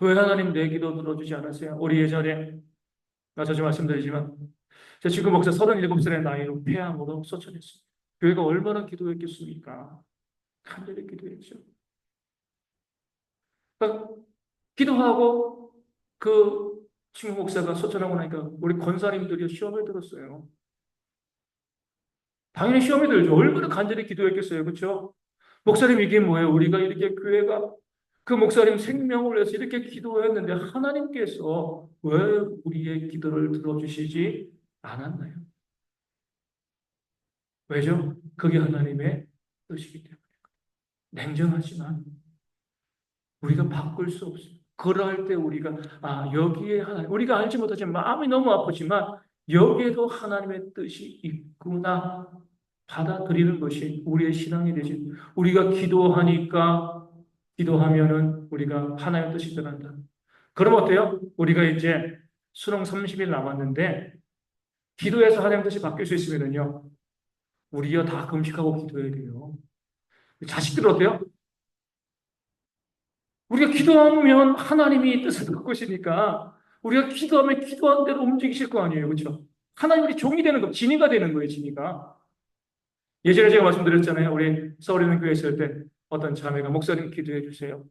왜 하나님 내 기도 들어주지 않았어요? 우리 예전에 자주 말씀드리지만 제 지금 목사 37살의 나이로 폐암으로 소천했습니다. 교회가 얼마나 기도했겠습니까? 간절히 기도했죠. 그러니까 기도하고 그 친구 목사가 소천하고 나니까 우리 권사님들이 시험을 들었어요. 당연히 시험이 들죠. 얼마나 간절히 기도했겠어요. 그렇죠? 목사님 이게 뭐예요? 우리가 이렇게 교회가 그 목사님 생명을 위해서 이렇게 기도했는데 하나님께서 왜 우리의 기도를 들어주시지 않았나요? 왜죠? 그게 하나님의 뜻이기 때문에. 냉정하지만 우리가 바꿀 수 없어요. 그럴 때 우리가 여기에 하나님 우리가 알지 못하지만 마음이 너무 아프지만 여기에도 하나님의 뜻이 있구나 받아들이는 것이 우리의 신앙이 되지. 우리가 기도하면은 우리가 하나님의 뜻이 들어간다. 그럼 어때요? 우리가 이제 수능 30일 남았는데 기도해서 하나님의 뜻이 바뀔 수 있으면은요. 우리가 다 금식하고 기도해야 돼요. 자식들 어때요? 우리가 기도하면 하나님이 뜻을 바꾸시니까 우리가 기도하면 기도한 대로 움직이실 거 아니에요. 그렇죠? 하나님이 종이 되는 거, 진이가 되는 거예요. 진이가. 예전에 제가 말씀드렸잖아요. 우리 서울에 있는 교회 있을 때 어떤 자매가 목사님 기도해 주세요.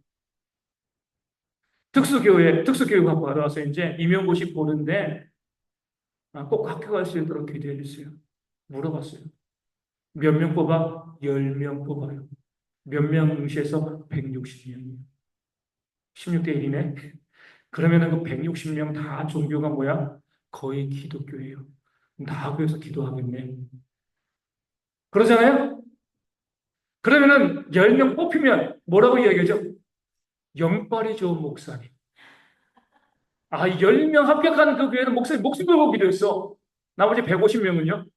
특수교육학과 받아와서 이제 임용고시 보는데 꼭 학교 갈 수 있도록 기도해 주세요. 물어봤어요. 몇 명 뽑아? 10명 뽑아요. 몇 명 응시해서 160명이에요. 16대 1이네. 그러면은 그 160명 다 종교가 뭐야? 거의 기독교예요. 다 학교에서 기도하겠네. 그러잖아요? 그러면은 10명 뽑히면 뭐라고 이야기하죠? 영빨이 좋은 목사님. 10명 합격한 그 교회는 목사님 목숨 걸고 기도했어. 나머지 150명은요?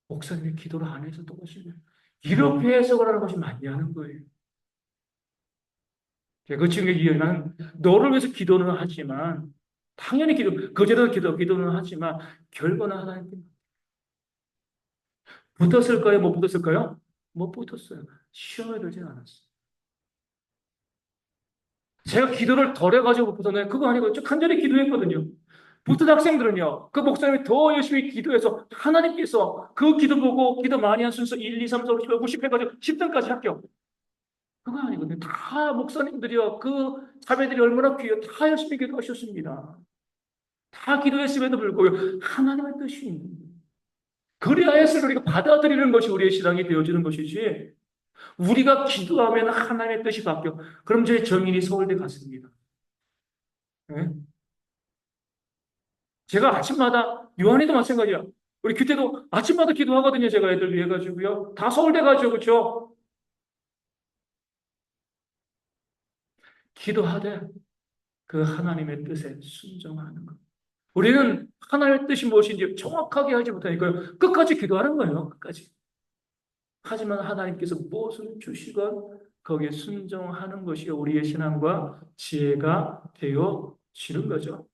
목사님이 기도를 안 해서 또 것이냐. 이렇게 해석을 하는 것이 맞냐는 거예요. 그 친구의 이해는 너를 위해서 기도는 하지만 당연히 거제도 기도는 하지만 결과는 하나님께 붙었을까요? 못 붙었을까요? 못 붙었어요. 시험에 들진 않았어요. 제가 기도를 덜 해가지고 붙었나요? 그거 아니고 쭉 간절히 기도했거든요. 붙은 학생들은요, 그 목사님이 더 열심히 기도해서 하나님께서 그 기도 보고 기도 많이 한 순서 1, 2, 3, 4, 5, 6, 90 해가지고 10등까지 합격. 그거 아니거든요. 다 목사님들이요, 그 자매들이 얼마나 귀해요. 다 열심히 기도하셨습니다. 다 기도했음에도 불구하고 하나님의 뜻이 있는 거예요. 그래야 해서 우리가 받아들이는 것이 우리의 신앙이 되어지는 것이지 우리가 기도하면 하나님의 뜻이 바뀌어. 그럼 저희 정인이 서울대 갔습니다. 네? 제가 아침마다 요한이도 마찬가지야. 우리 규태도 아침마다 기도하거든요. 제가 애들 위해 가지고요. 다 서울대 가죠. 그렇죠? 기도하되 그 하나님의 뜻에 순종하는 것. 우리는 하나님의 뜻이 무엇인지 정확하게 하지 못하니까요. 끝까지 기도하는 거예요. 끝까지. 하지만 하나님께서 무엇을 주시건 거기에 순종하는 것이 우리의 신앙과 지혜가 되어지는 거죠.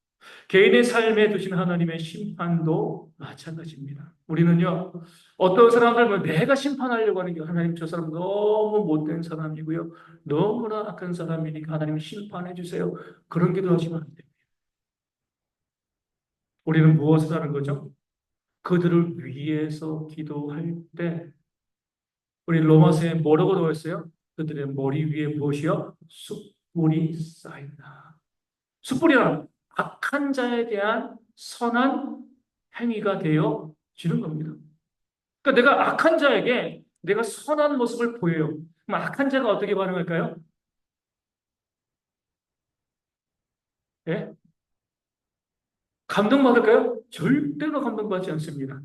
개인의 삶에 두신 하나님의 심판도 마찬가지입니다. 우리는요, 어떤 사람들은 내가 심판하려고 하는 게 하나님 저 사람 너무 못된 사람이고요. 너무나 악한 사람이니까 하나님 심판해 주세요. 그런 기도 하시면 안 돼요. 우리는 무엇을 하는 거죠? 그들을 위해서 기도할 때 우리 로마서에 뭐라고 되어 있어요? 그들의 머리 위에 무엇이요? 숯불이 쌓인다. 숯불이란 악한 자에 대한 선한 행위가 되어지는 겁니다. 그러니까 내가 악한 자에게 내가 선한 모습을 보여요. 그럼 악한 자가 어떻게 반응할까요? 예? 감동받을까요? 절대로 감동받지 않습니다.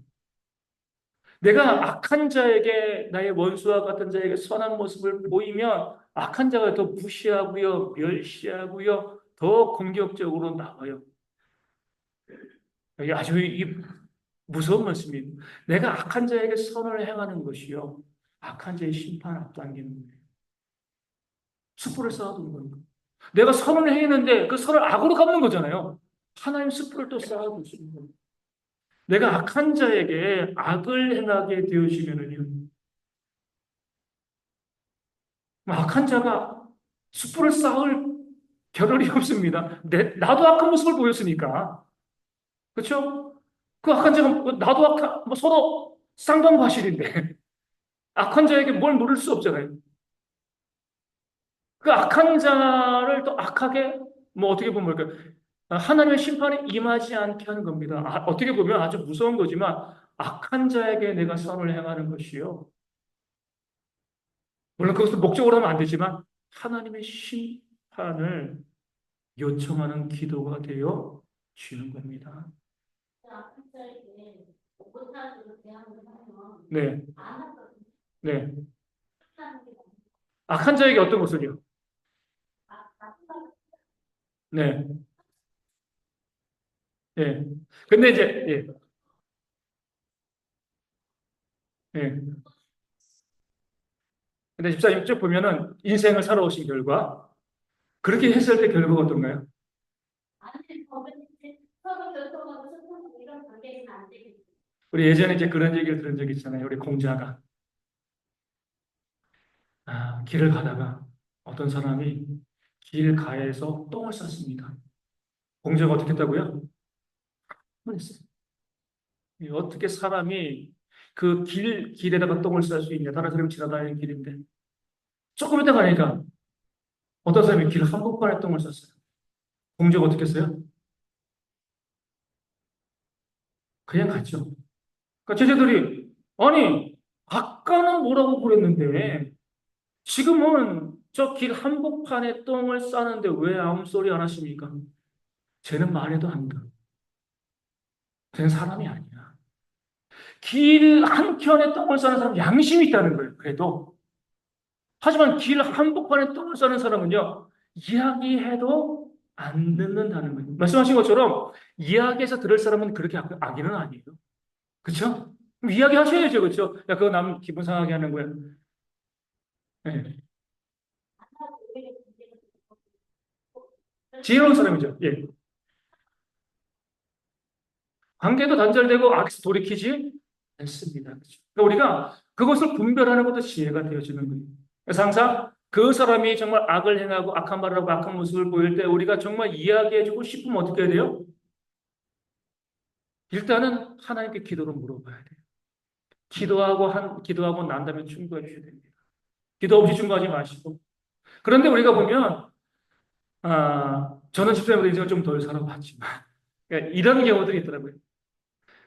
내가 악한 자에게 나의 원수와 같은 자에게 선한 모습을 보이면 악한 자가 더 무시하고요, 멸시하고요, 더 공격적으로 나와요. 이게 아주 무서운 말씀입니다. 내가 악한 자에게 선을 행하는 것이요, 악한 자의 심판 앞당기는 거예요. 숯불을 쌓아두는 겁니다. 내가 선을 행했는데 그 선을 악으로 갚는 거잖아요. 하나님 숯불을 또 쌓아두시는 겁니다. 내가 악한 자에게 악을 행하게 되어지면은요, 악한 자가 숯불을 쌓을 겨를이 없습니다. 나도 악한 모습을 보였으니까. 그렇죠? 그 악한 자가 나도 악한, 서로 쌍방과실인데. 악한 자에게 뭘 물을 수 없잖아요. 그 악한 자를 또 악하게, 뭐 어떻게 보면 뭘까요? 하나님의 심판이 임하지 않게 하는 겁니다. 어떻게 보면 아주 무서운 거지만, 악한 자에게 내가 선을 행하는 것이요. 물론 그것을 목적으로 하면 안 되지만, 하나님의 심판을 요청하는 기도가 되어 지는 겁니다. 네, 네. 악한 자에게 어떤 것을요? 네, 네. 근데 이제, 예, 예. 근데 집사님 쭉 보면은 인생을 살아오신 결과, 그렇게 했을 때 결과가 어떤가요? 우리 예전에 이제 그런 얘기를 들은 적이 있잖아요. 우리 공자가. 길을 가다가 어떤 사람이 길가에서 똥을 쌌습니다. 공자가 어떻게 했다고요? 했어요. 어떻게 사람이 그 길에다가 똥을 쌀 수 있냐? 다른 사람이 지나다니는 길인데. 조금 있다 가니까 어떤 사람이 길 한복판에 똥을 쌌어요. 공자가 어떻게 했어요? 그냥 갔죠. 그러니까 제자들이, 아니, 아까는 뭐라고 그랬는데, 지금은 저 길 한복판에 똥을 싸는데 왜 아무 소리 안 하십니까? 쟤는 말해도 안 들어. 쟤는 사람이 아니야. 길 한켠에 똥을 싸는 사람 양심이 있다는 거예요. 그래도. 하지만 길 한복판에 똥을 싸는 사람은요, 이야기해도 안 듣는다는 거예요. 말씀하신 것처럼 이야기해서 들을 사람은 그렇게 악인은 아니에요. 그렇죠? 그럼 이야기하셔야죠. 그렇죠? 야, 그거 남 기분 상하게 하는 거야. 네. 지혜로운 사람이죠. 예. 관계도 단절되고 악에서 돌이키지 않습니다. 그렇죠? 그러니까 우리가 그것을 분별하는 것도 지혜가 되어지는 거예요. 그래서 항상 그 사람이 정말 악을 행하고 악한 말을 하고 악한 모습을 보일 때 우리가 정말 이야기해주고 싶으면 어떻게 해야 돼요? 일단은 하나님께 기도로 물어봐야 돼요. 기도하고 난 다음에 충고해 주셔야 됩니다. 기도 없이 충고하지 마시고. 그런데 우리가 보면, 저는 집사님보다 인생을 좀 덜 살아봤지만, 그러니까 이런 경우들이 있더라고요.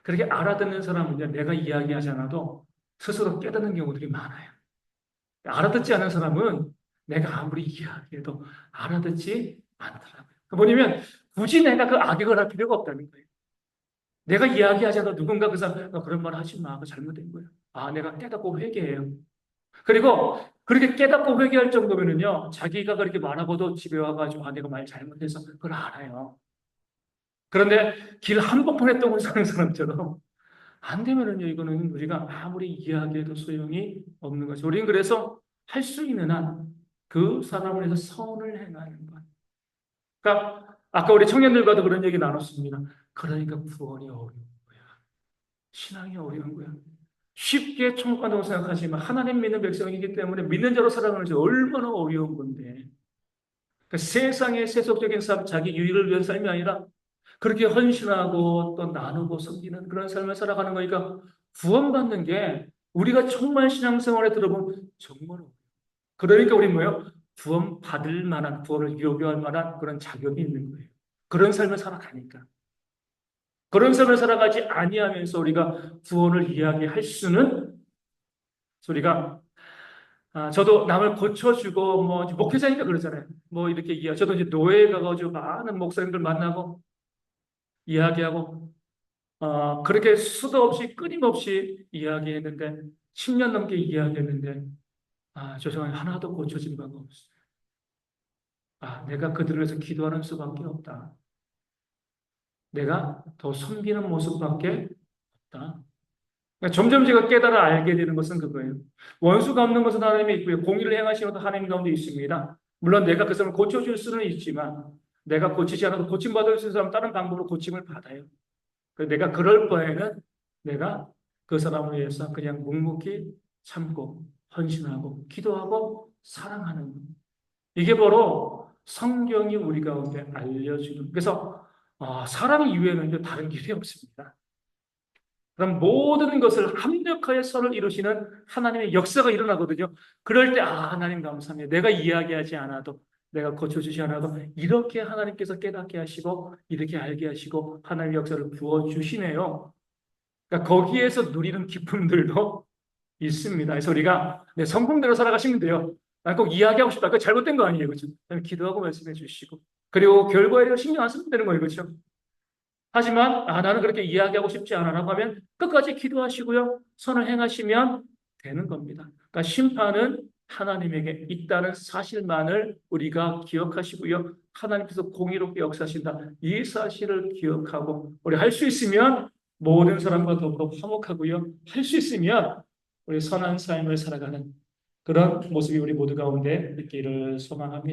그렇게 알아듣는 사람은요, 내가 이야기하지 않아도 스스로 깨닫는 경우들이 많아요. 알아듣지 않은 사람은 내가 아무리 이야기해도 알아듣지 않더라고요. 뭐냐면 굳이 내가 그 악역을 할 필요가 없다는 거예요. 내가 이야기하지 않아도 누군가 그 사람, 너 그런 말 하지 마. 그거 잘못된 거야. 내가 깨닫고 회개해요. 그리고 그렇게 깨닫고 회개할 정도면은요, 자기가 그렇게 말하고도 집에 와가지고, 내가 말 잘못해서 그걸 알아요. 그런데 길 한복판에 똥을 싸는 사람처럼 안 되면은요, 이거는 우리가 아무리 이야기해도 소용이 없는 거죠. 우리는 그래서 할 수 있는 한 그 사람을 위해서 선을 행하는 것. 그러니까 아까 우리 청년들과도 그런 얘기 나눴습니다. 그러니까 구원이 어려운 거야. 신앙이 어려운 거야. 쉽게 천국 간다고 생각하지만 하나님 믿는 백성이기 때문에 믿는 자로 살아가는 것이 얼마나 어려운 건데. 그러니까 세상의 세속적인 삶, 자기 유익을 위한 삶이 아니라 그렇게 헌신하고 또 나누고 섬기는 그런 삶을 살아가는 거니까 구원받는 게 우리가 정말 신앙생활에 들어보면 정말 어려워요. 그러니까 우리 뭐예요? 구원받을 만한, 구원을 요구할 만한 그런 자격이 있는 거예요. 그런 삶을 살아가니까. 그런 삶을 살아가지 아니하면서 우리가 구원을 이야기할 수는 우리가 저도 남을 고쳐주고 뭐 목회자니까 그러잖아요. 뭐 이렇게 저도 이제 노예에 가가지고 많은 목사님들 만나고 이야기하고 그렇게 수도 없이 끊임없이 이야기했는데 10년 넘게 이야기했는데 죄송해요. 하나도 고쳐진 바가 없어요. 내가 그들을 위해서 기도하는 수밖에 없다. 내가 더 섬기는 모습밖에 없다. 그러니까 점점 제가 깨달아 알게 되는 것은 그거예요. 원수가 없는 것은 하나님이 있고요. 공의를 행하시는 것도 하나님 가운데 있습니다. 물론 내가 그 사람을 고쳐줄 수는 있지만 내가 고치지 않아도 고침받을 수 있는 사람은 다른 방법으로 고침을 받아요. 내가 그럴 바에는 내가 그 사람을 위해서 그냥 묵묵히 참고 헌신하고 기도하고 사랑하는 것. 이게 바로 성경이 우리 가운데 알려주는. 그래서 사랑 이외에는 다른 길이 없습니다. 그럼 모든 것을 합력하여 선을 이루시는 하나님의 역사가 일어나거든요. 그럴 때, 하나님 감사합니다. 내가 이야기하지 않아도, 내가 고쳐주지 않아도, 이렇게 하나님께서 깨닫게 하시고, 이렇게 알게 하시고, 하나님의 역사를 부어주시네요. 그러니까 거기에서 누리는 기쁨들도 있습니다. 그래서 우리가 성공대로 살아가시면 돼요. 난 꼭 이야기하고 싶다. 그거 잘못된 거 아니에요. 그렇죠? 기도하고 말씀해 주시고. 그리고 결과에 대해 신경 안 쓰면 되는 거예요. 그렇죠? 하지만 나는 그렇게 이야기하고 싶지 않아라고 하면 끝까지 기도하시고요. 선을 행하시면 되는 겁니다. 그러니까 심판은 하나님에게 있다는 사실만을 우리가 기억하시고요. 하나님께서 공의롭게 역사하신다. 이 사실을 기억하고 우리 할 수 있으면 모든 사람과 더불어 화목하고요. 할 수 있으면 우리 선한 삶을 살아가는 그런 모습이 우리 모두 가운데 있기를 소망합니다.